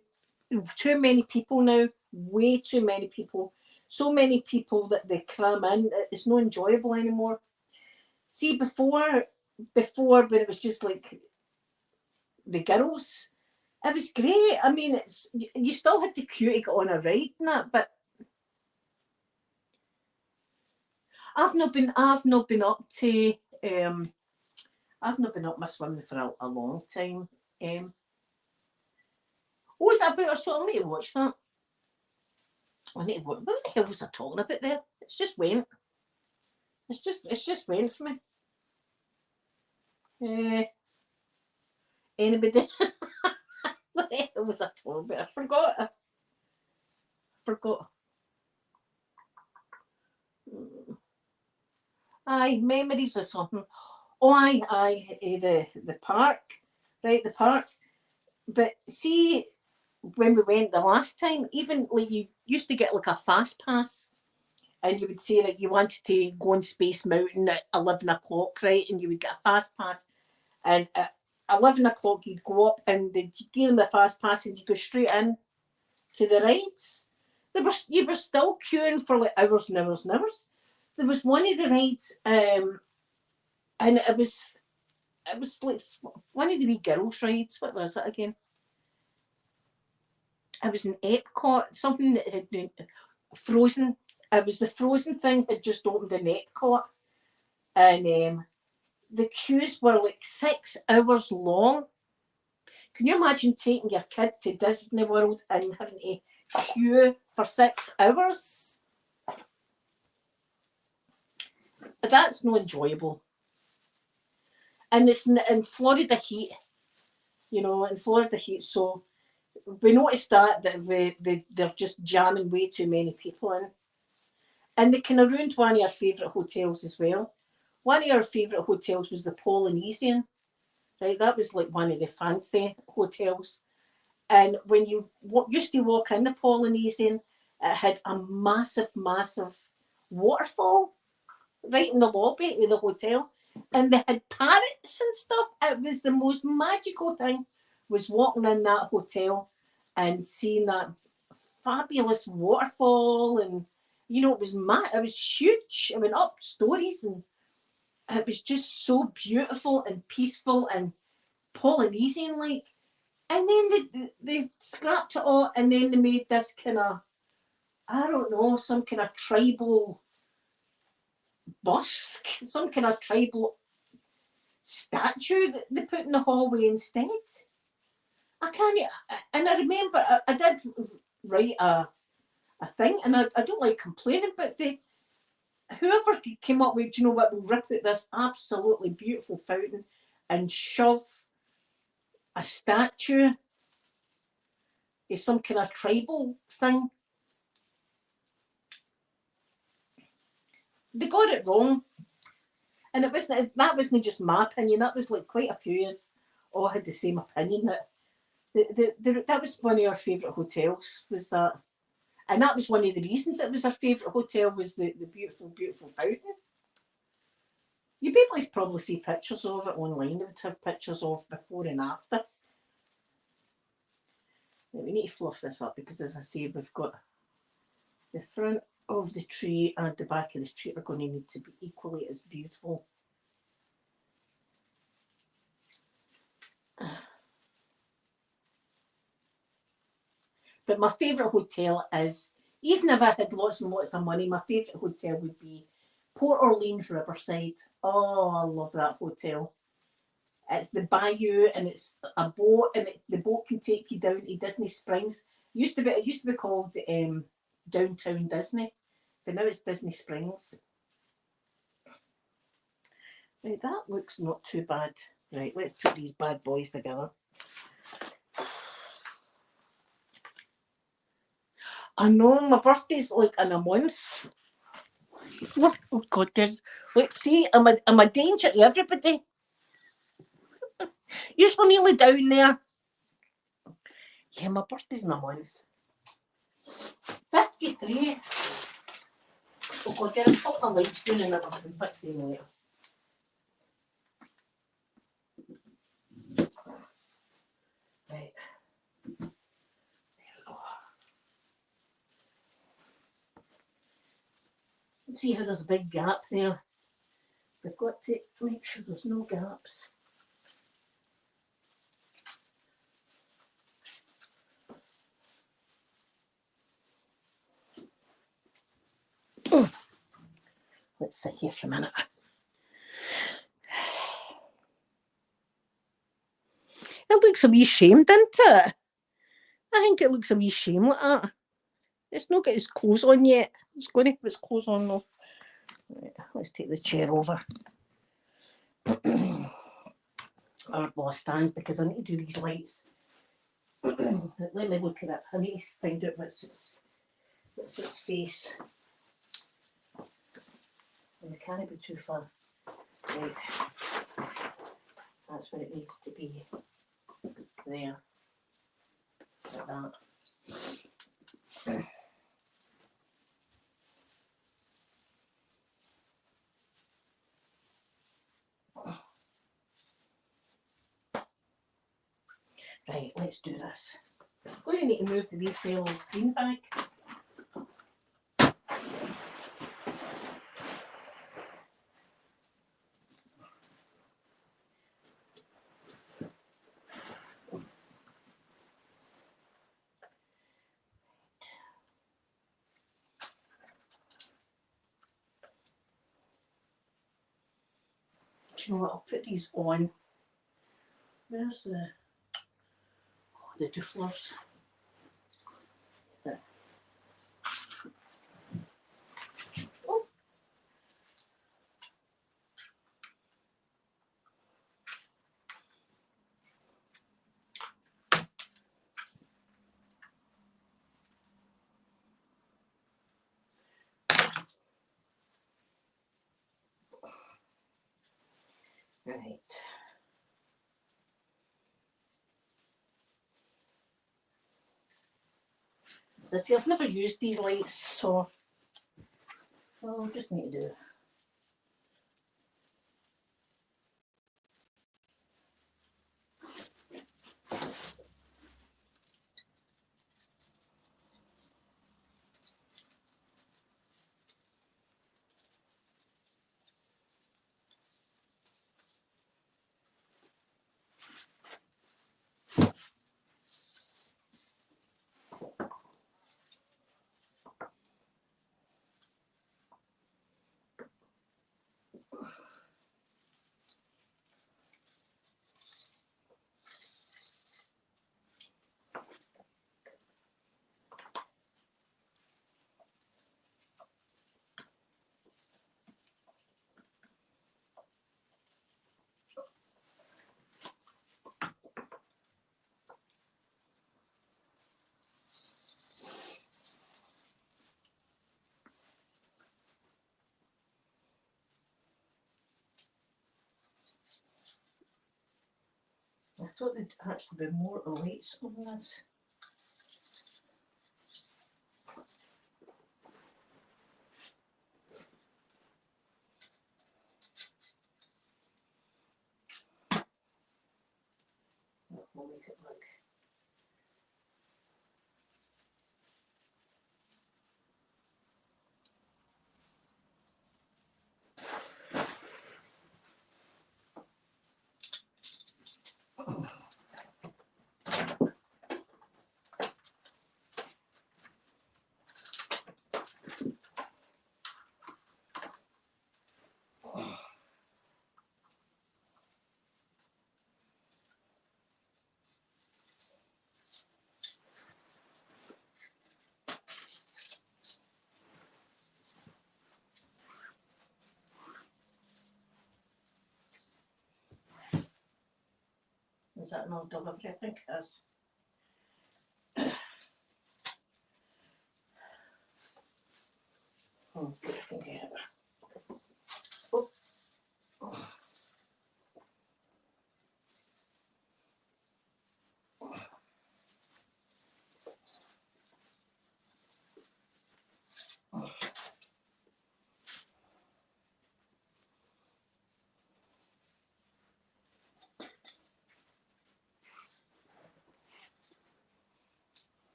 Speaker 1: too many people now, way too many people, so many people that they cram in, it's not enjoyable anymore. See, before when it was just like the girls, it was great. I mean, you still had to queue to get on a ride and that, but I've not been up to I've not been up my swimming for a long time. What was that about or so? I need to watch that. I need to watch. What the hell was I talking about there? It's just went. It's just went for me. Anybody? What the hell was I talking about? I forgot. Forgot. Aye, memories or something. Oh, aye, the park, right? The park. But see, when we went the last time, even like you used to get like a fast pass, and you would say like you wanted to go on Space Mountain at 11 o'clock, right? And you would get a fast pass, and at 11 o'clock you'd go up and they'd give them the fast pass, and you go straight in to the rides. You were still queuing for like hours and hours and hours. There was one of the rides, and it was like one of the wee girls' rides. What was it again? It was an Epcot, something that had been Frozen. It was the Frozen thing had just opened in Epcot, and the queues were like 6 hours long. Can you imagine taking your kid to Disney World and having to queue for 6 hours? That's not enjoyable. And it's in Florida heat, in Florida heat. So we noticed that they're just jamming way too many people in. And they kind of ruined one of our favourite hotels as well. One of our favourite hotels was the Polynesian, right? That was like one of the fancy hotels. And when you used to walk in the Polynesian, it had a massive, massive waterfall right in the lobby of the hotel. And they had parrots and stuff. It was the most magical thing, was walking in that hotel and seeing that fabulous waterfall. And, it was it was huge. I mean, up stories, and it was just so beautiful and peaceful and Polynesian like. And then they scrapped it all, and then they made this kind of, I don't know, some kind of tribal busk, some kind of tribal statue that they put in the hallway instead. I can't, and I remember I did write a thing, and I don't like complaining, but whoever came up with, what, we'll rip out this absolutely beautiful fountain and shove a statue is some kind of tribal thing. They got it wrong. And that wasn't just my opinion, that was like quite a few years all had the same opinion, that was one of our favourite hotels, was that. And that was one of the reasons it was our favourite hotel, was the beautiful, beautiful fountain. You'd be able to probably see pictures of it online. They would have pictures of before and after. We need to fluff this up because, as I say, we've got the front of the tree and the back of the tree are going to need to be equally as beautiful. But my favourite hotel is, even if I had lots and lots of money, my favourite hotel would be Port Orleans Riverside. Oh, I love that hotel. It's the bayou, and it's a boat, and the boat can take you down to Disney Springs. It used to be called Downtown Disney, but now it's Disney Springs. Right, that looks not too bad. Right, let's put these bad boys together. I know, my birthday's like in a month. Oh God, let's see, I'm a danger to everybody. You're nearly down there. Yeah, my birthday's in a month. 53. Oh God, get a couple of lights down and everything. Fix them later. Right. There we go. Let's see how there's a big gap there. We've got to make sure there's no gaps. Let's sit here for a minute. It looks a wee shame, doesn't it? I think it looks a wee shame like that. It's not got its clothes on yet. It's going to have its clothes on though. Right, let's take the chair over. Or well, I stand because I need to do these lights. Let me look at it. I need to find out what's its face. And it can't be too far. Right. That's where it needs to be. There. Like that. Right, let's do this. I'm going to need to move the wee fellow screen back. Do you know what? I'll put these on. Where's the dooflers? There. Oh. Right. So see, I've never used these lights, so I'll just need to do it. I thought there'd actually be more lights on this. We'll make it look. Is that another delivery? I think it is. Oh, I can get it. Oh.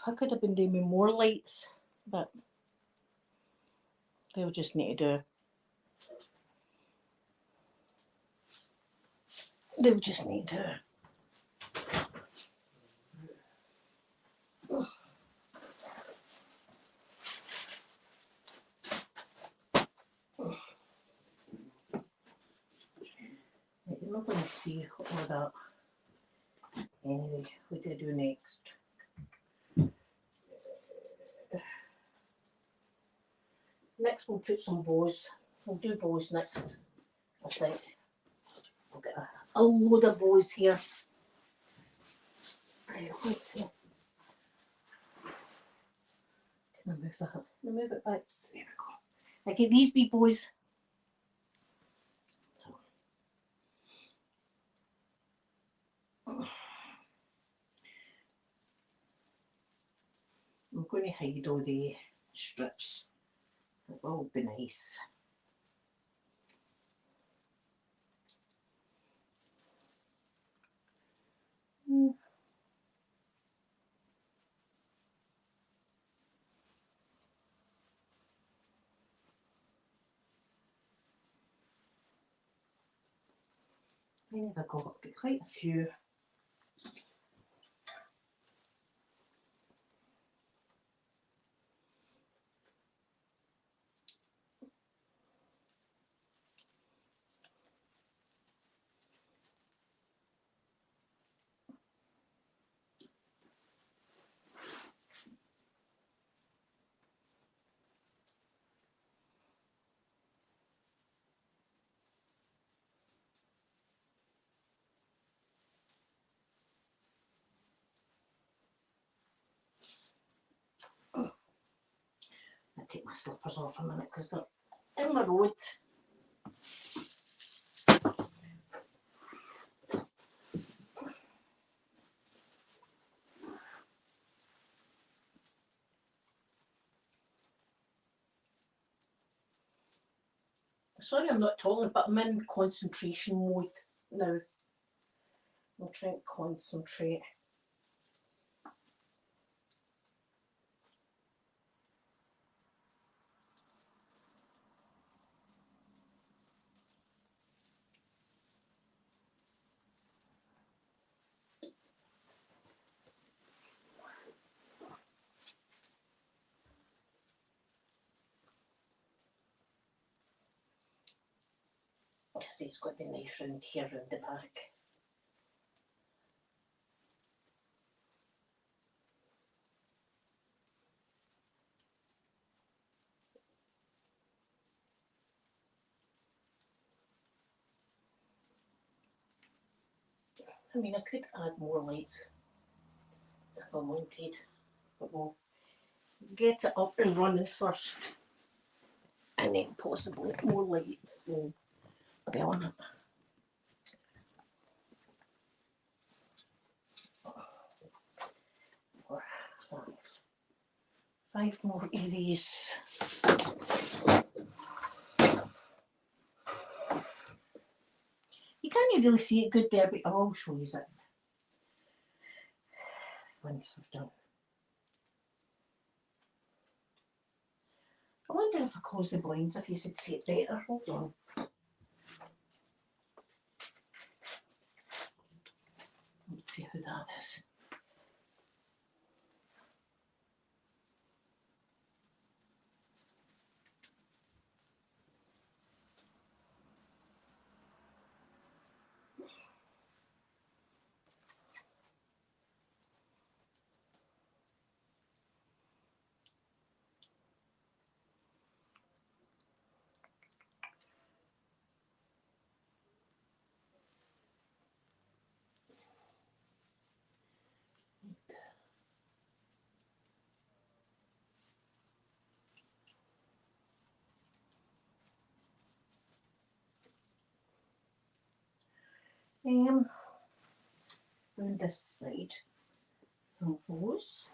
Speaker 1: I could have been doing more lights, but they'll just need to do. They'll just need to. You're not going to see all that. Anyway, what do I do next? Next we'll put some bows. We'll do bows next, I think. I'll get a load of bows here. Right, let's see. Can I move that? Can I move it back? There we go. I get these wee bows. I'm going to hide all the strips. It will be nice. How many have I got? I've got quite a few. I'll take my slippers off a minute because they're in the road. Sorry I'm not talking, but I'm in concentration mode now. I'll try and concentrate. Because it's got to be nice round here, round the back. I mean, I could add more lights if I wanted, but we'll get it up and running first, and then possibly more lights will be on it. Or five more of these. You can't really see it good there, but I will show you it once I've done. I wonder if I close the blinds, if you should see it better. Hold on. Let's see how that is. On this side. compose.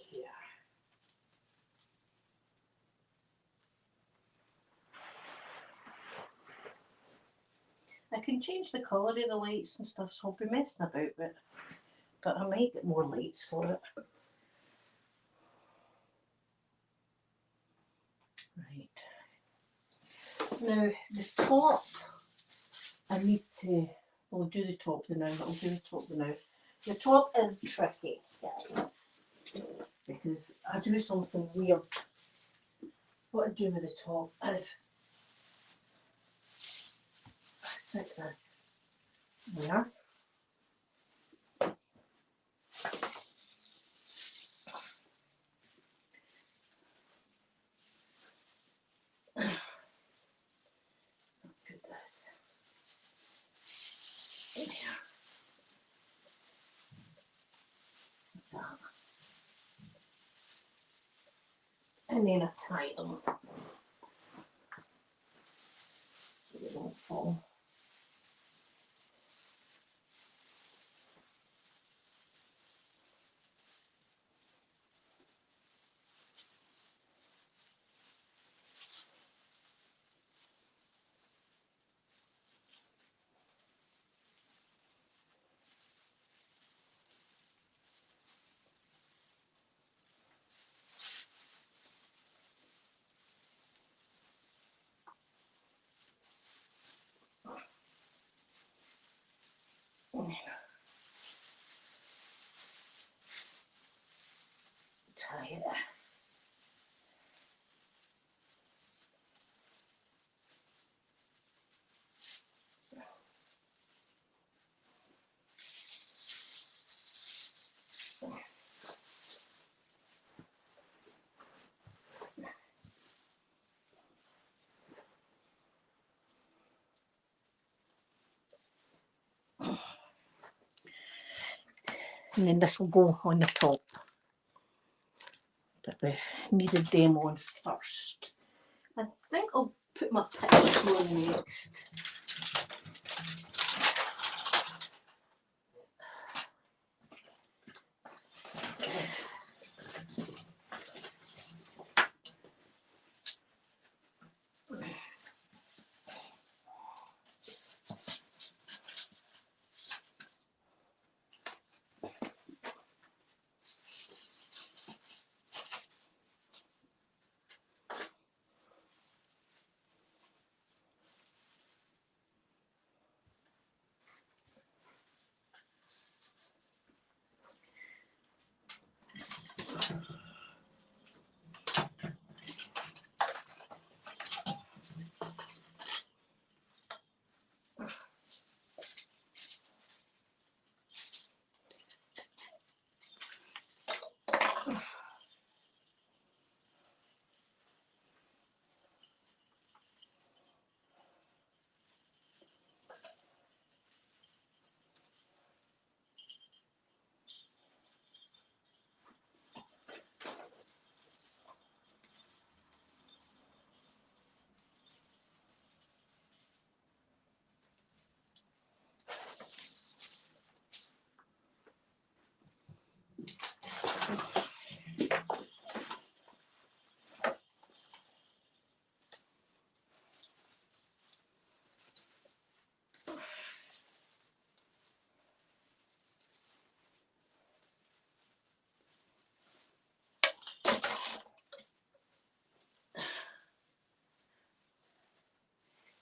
Speaker 1: Here. I can change the colour of the lights and stuff, so I'll be messing about with it. But I might get more lights for it. Right. Now the top, I need to, we'll do the top now, I'll do the top now. The top is tricky, guys, because I do something weird. What I do with the top is I stick that there. Put that in there. Like that. And then I tie them so they don't fall. Tie it. And then this will go on the top. But we needed them on first. I think I'll put my picture on next.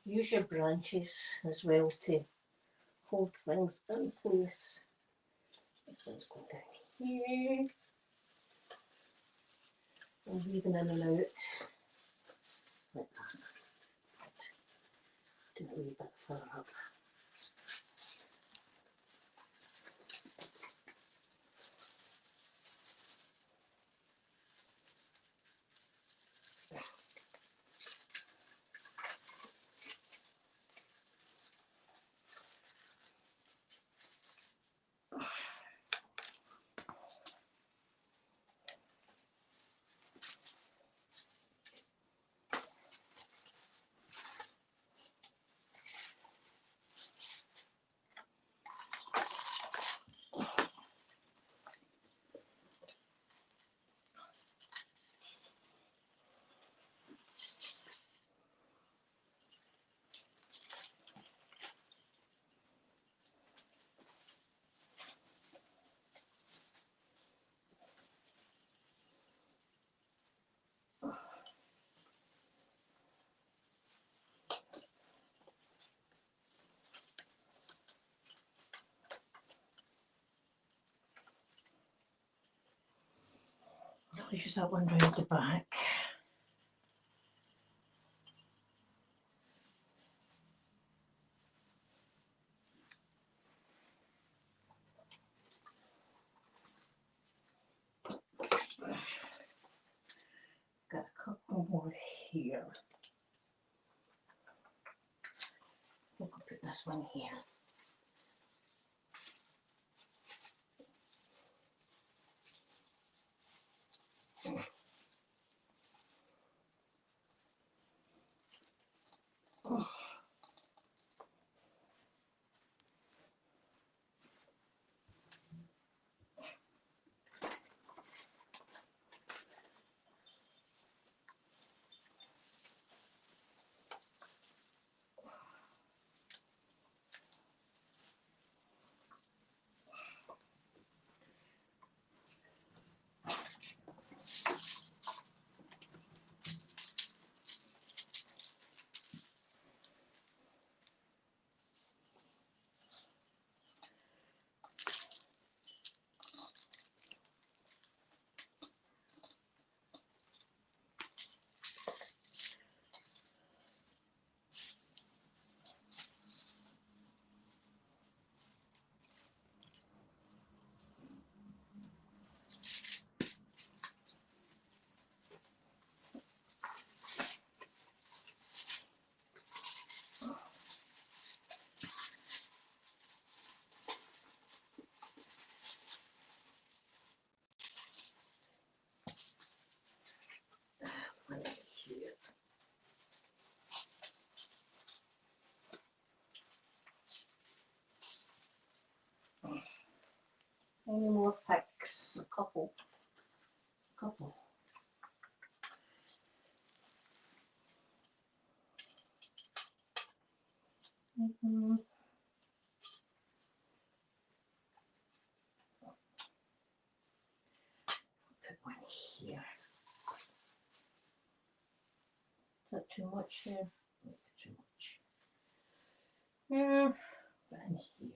Speaker 1: Use your branches as well to hold things in place. This one's going down here. And weaving in and out like that. Do a wee bit further up. I'll use that one round the back. Got a couple more here. We'll put this one here. One here. Any more picks? A couple. Put one here. Is that too much there? Not too much. Yeah, one here.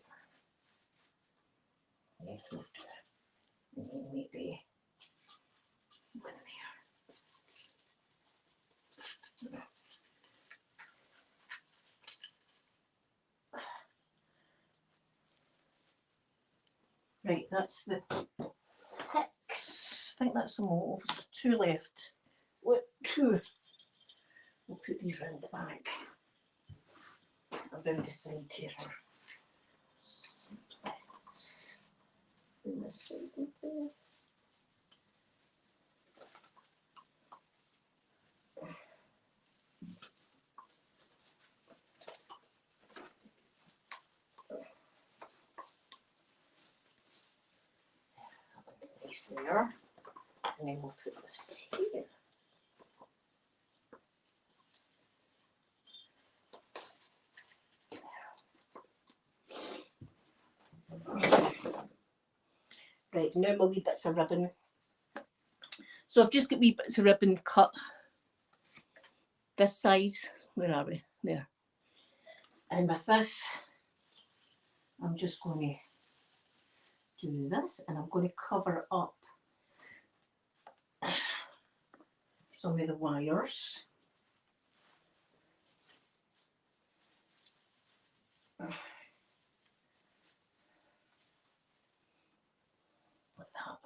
Speaker 1: Yeah, we'll do it. And then maybe one there. Right, that's the picks. I think that's them all. There's two left. What? Two. We'll put these round the back. Around the side here. In the side there. That one's nice there. And then we'll put this here. Right, now my wee bits of ribbon. So I've just got wee bits of ribbon cut this size. Where are we? There. And with this, I'm just going to do this, and I'm going to cover up some of the wires. Like that.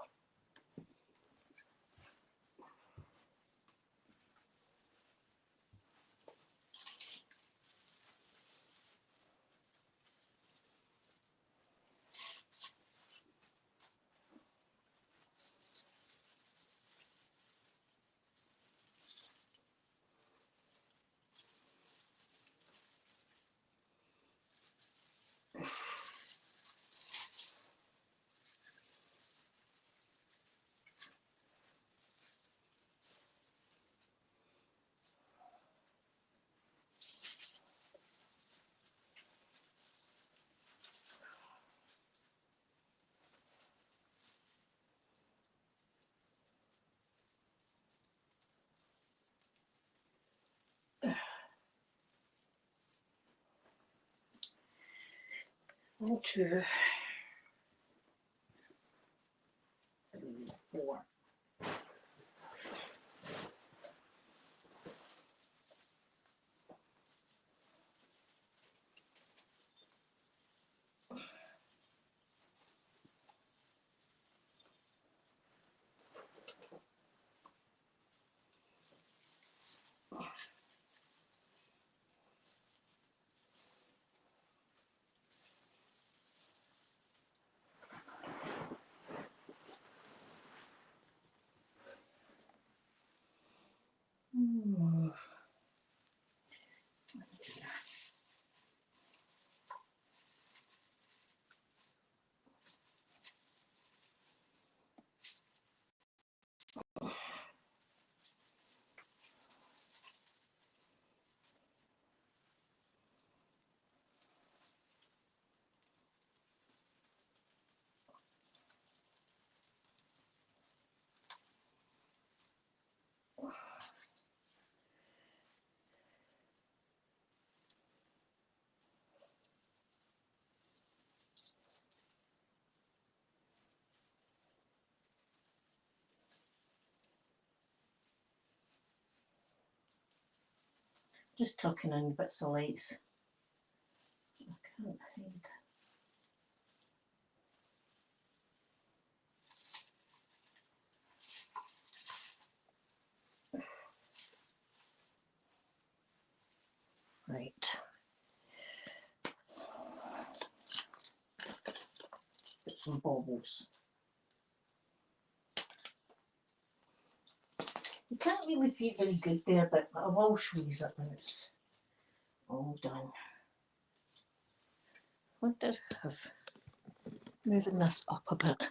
Speaker 1: One, two, three, four. Just tucking in bits of lights. I can't hide. Right. Get some baubles. You can't really see it very good there, but I will show you it when it's all done. What did I have? Moving this up a bit.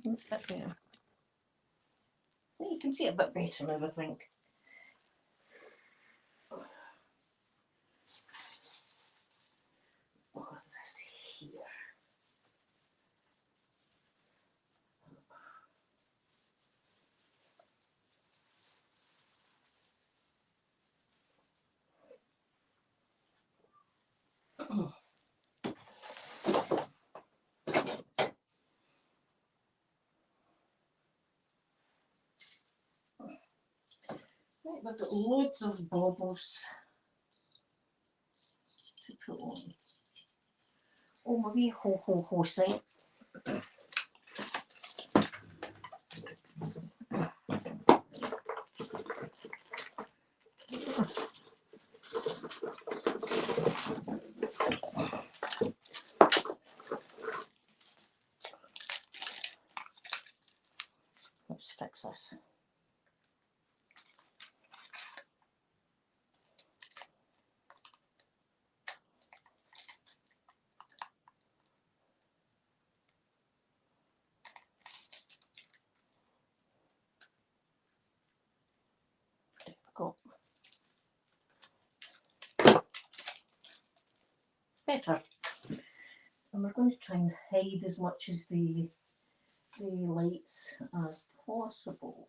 Speaker 1: A bit better. You can see it a bit better now, I think. Oh, this here. Right, we've got loads of baubles to put on. Oh, my wee ho sign. Let's fix this. There we go. Better. And we're going to try and hide as much as the lights as possible.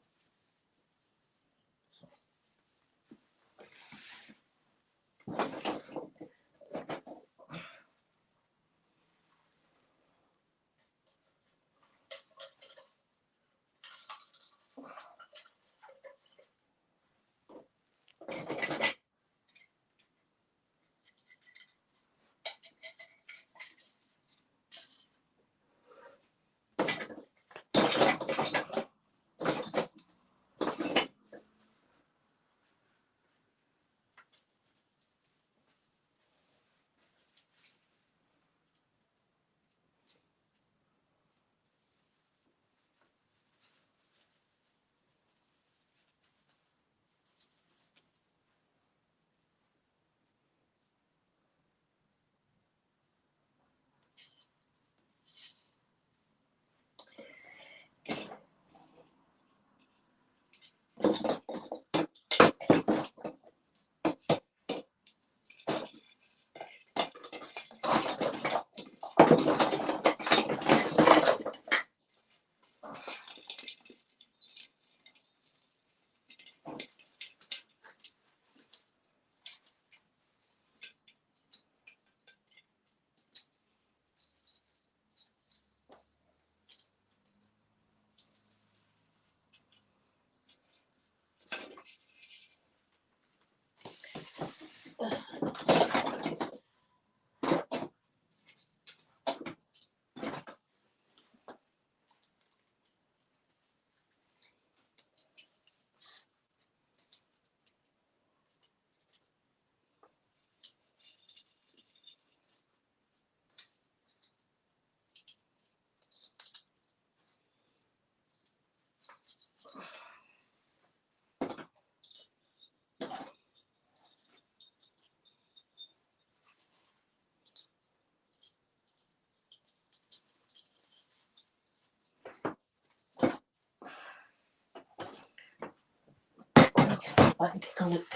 Speaker 1: Step back and take a look.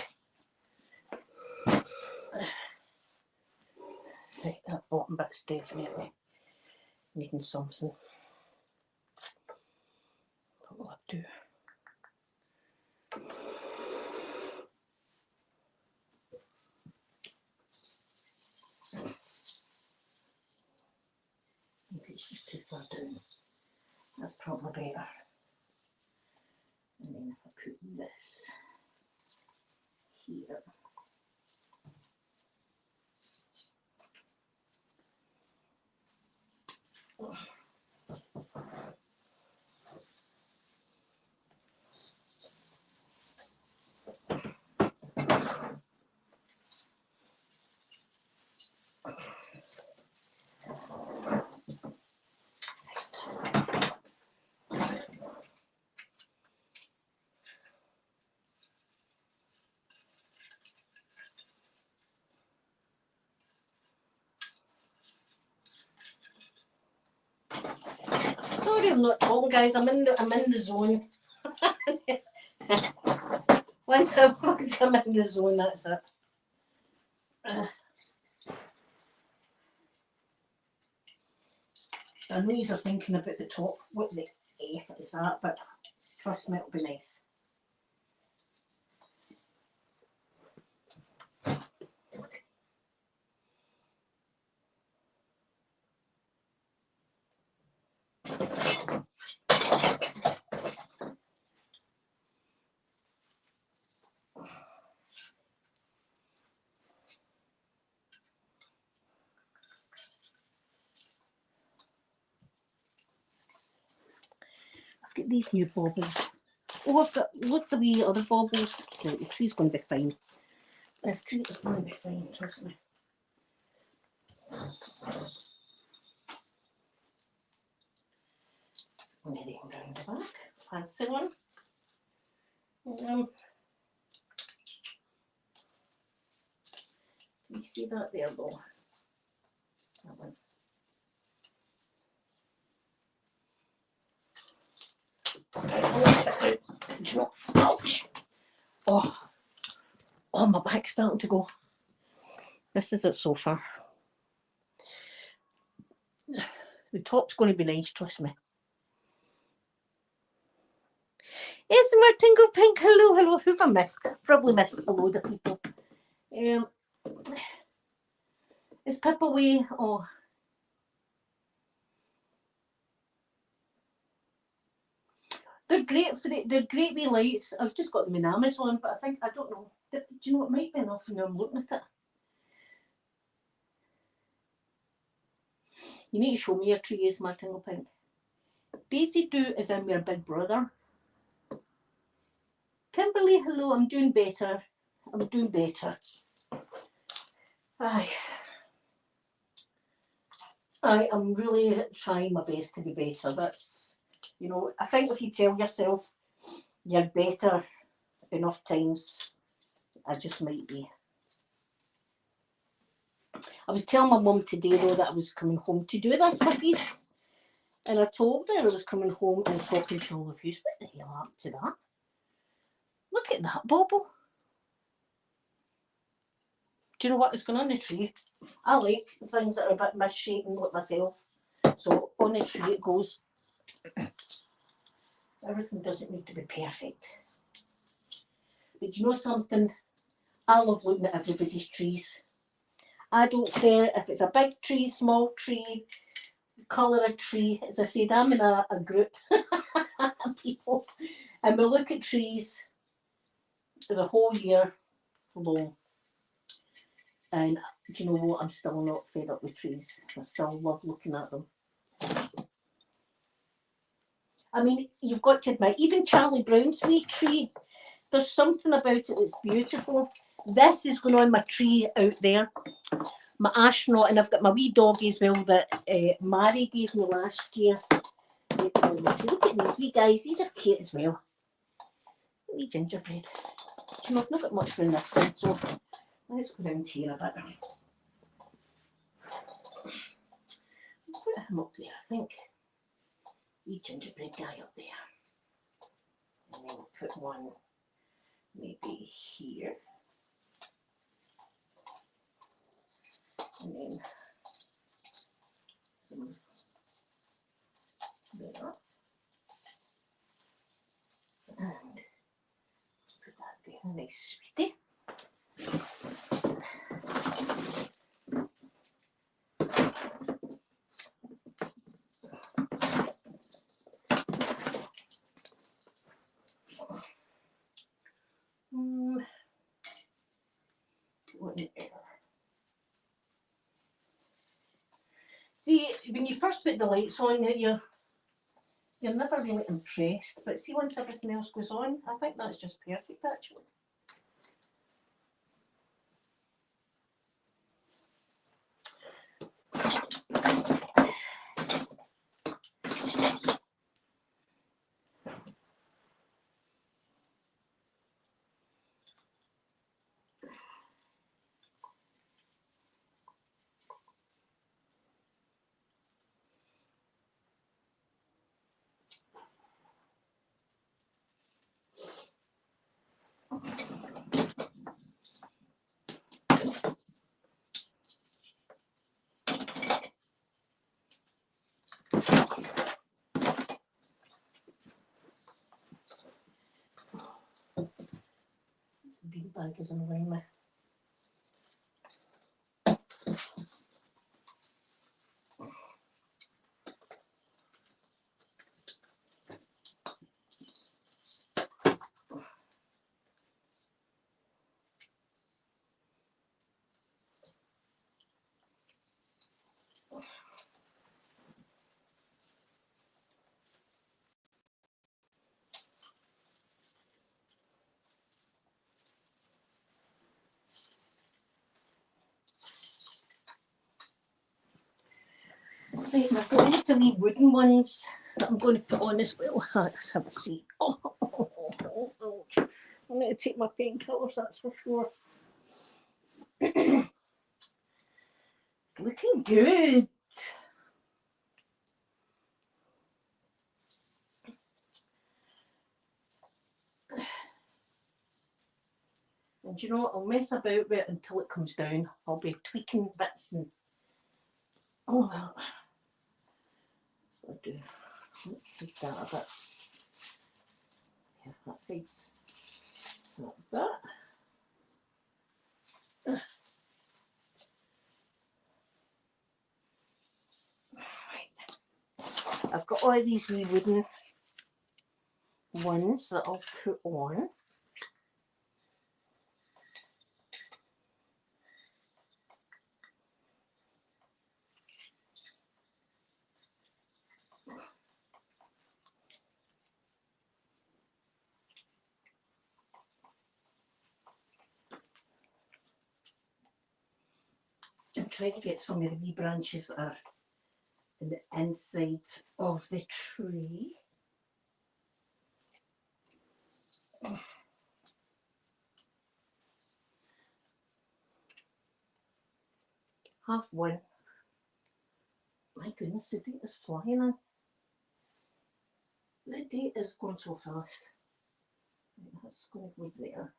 Speaker 1: Right, that bottom bit's definitely needing something. What will I do? Maybe it's just too far down. That's probably better. And then if I put this here. Sorry, I'm not talking, guys. I'm in the zone. once I'm in the zone, that's it. I know you're thinking about the top. What the F is that? But trust me, it'll be nice. I've got these new baubles. Oh, I've got lots of wee other baubles. Right, the tree's going to be fine. The tree is going to be fine, trust me. And then round the back. Fancy one. You see that there though? That one. Ouch! Oh, my back's starting to go. This is it so far. The top's going to be nice, trust me. Yes, my Tingle Pink. Hello, hello. Who've I missed? Probably missed a load of people. Is Pip away? Oh. They're great for it. They're great wee lights. I've just got them in Amazon, but I don't know. Do you know, it might be enough when I'm looking at it. You need to show me your trees, my Tingle Pink. Daisy Doo is in your big brother. Kimberly, hello. I'm doing better. I'm doing better. I am really trying my best to be better. That's, you know, I think if you tell yourself you're better enough times, I just might be. I was telling my mum today though that I was coming home to do this for peace. And I told her I was coming home and talking to all of you. What the hell happened to that? at that bauble. Do you know what is going on the tree? I like things that are a bit misshapen like myself. So on the tree it goes. Everything doesn't need to be perfect. But you know something? I love looking at everybody's trees. I don't care if it's a big tree, small tree, colour of tree. As I said, I'm in a group of people and we look at trees the whole year long. And do you know what? I'm still not fed up with trees. I still love looking at them. I mean, you've got to admit, even Charlie Brown's wee tree, there's something about it that's beautiful. This is going on my tree out there, my astronaut, and I've got my wee doggy as well that Mary gave me last year. Look at these wee guys, these are cute as well. Wee gingerbread. You know, I've not got much room this side, so let's go round here a bit. I'll put him up there, I think. Wee gingerbread guy up there. And then we'll put one maybe here. And then there. And put that there, a nice sweetie. See, when you first put the lights on, you're never really impressed. But see, once everything else goes on, I think that's just perfect, actually. This beanbag is annoying me. Right, and I've got lots of wee wooden ones that I'm going to put on as well. Let's have a see. Oh, I'm going to take my painkillers, that's for sure. It's looking good. And you know what? I'll mess about with it until it comes down. I'll be tweaking bits and oh well. That's what I do. Tweak that a bit. Yeah, that fades like that. Right. I've got all these wee wooden ones that I'll put on. I'm trying to get some of the wee branches that are in the inside of the tree. Half one. My goodness, the date is flying in. The date is going so fast. That's going to go there.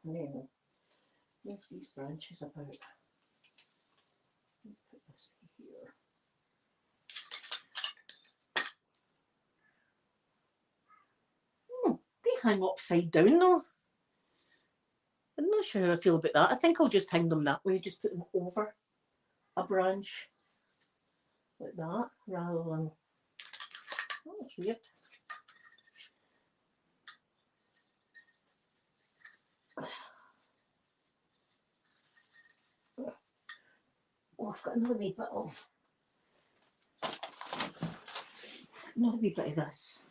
Speaker 1: And then move these branches about. Put this here. They hang upside down though. I'm not sure how I feel about that. I think I'll just hang them that way, just put them over a branch like that, rather than, oh, that's weird. Oh, I've got another wee bit of this.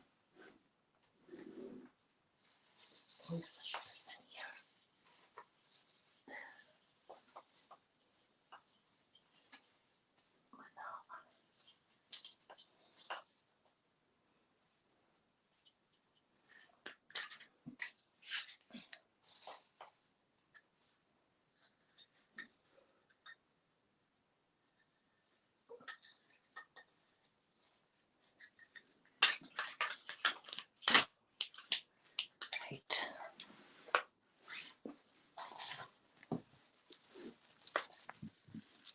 Speaker 1: Right.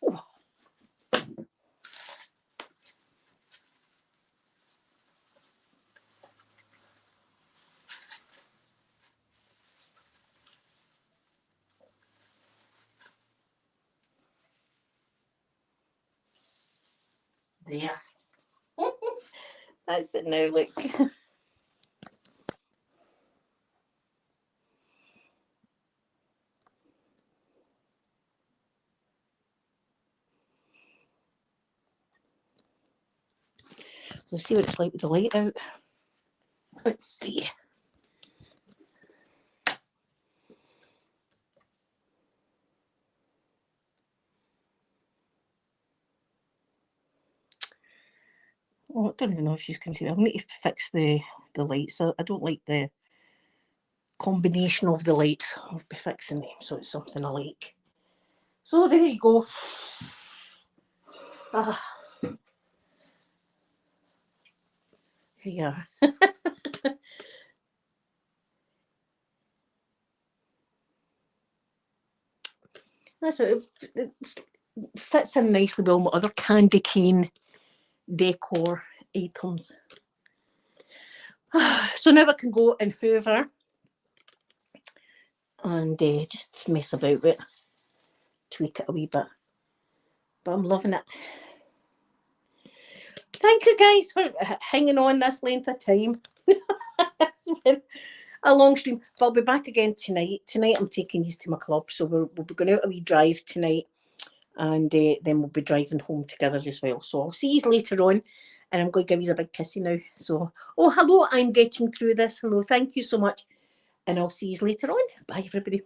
Speaker 1: Oh. There. That's it now, look. We'll see what it's like with the light out. Let's see. Oh, I don't even know if you can see that. I need to fix the lights. I don't like the combination of the lights. I'll be fixing them so it's something I like. So there you go. Here you are. That's it. It fits in nicely with all my other candy cane decor items. So now I can go and hoover and just mess about with it, tweak it a wee bit. But I'm loving it. Thank you guys for hanging on this length of time. It's been a long stream, but I'll be back again tonight. Tonight I'm taking these to my club, so we'll be going out a wee drive tonight, and then we'll be driving home together as well. So I'll see you later on, and I'm going to give you a big kissy now. So, oh, hello, I'm getting through this. Hello, thank you so much, and I'll see you later on. Bye, everybody.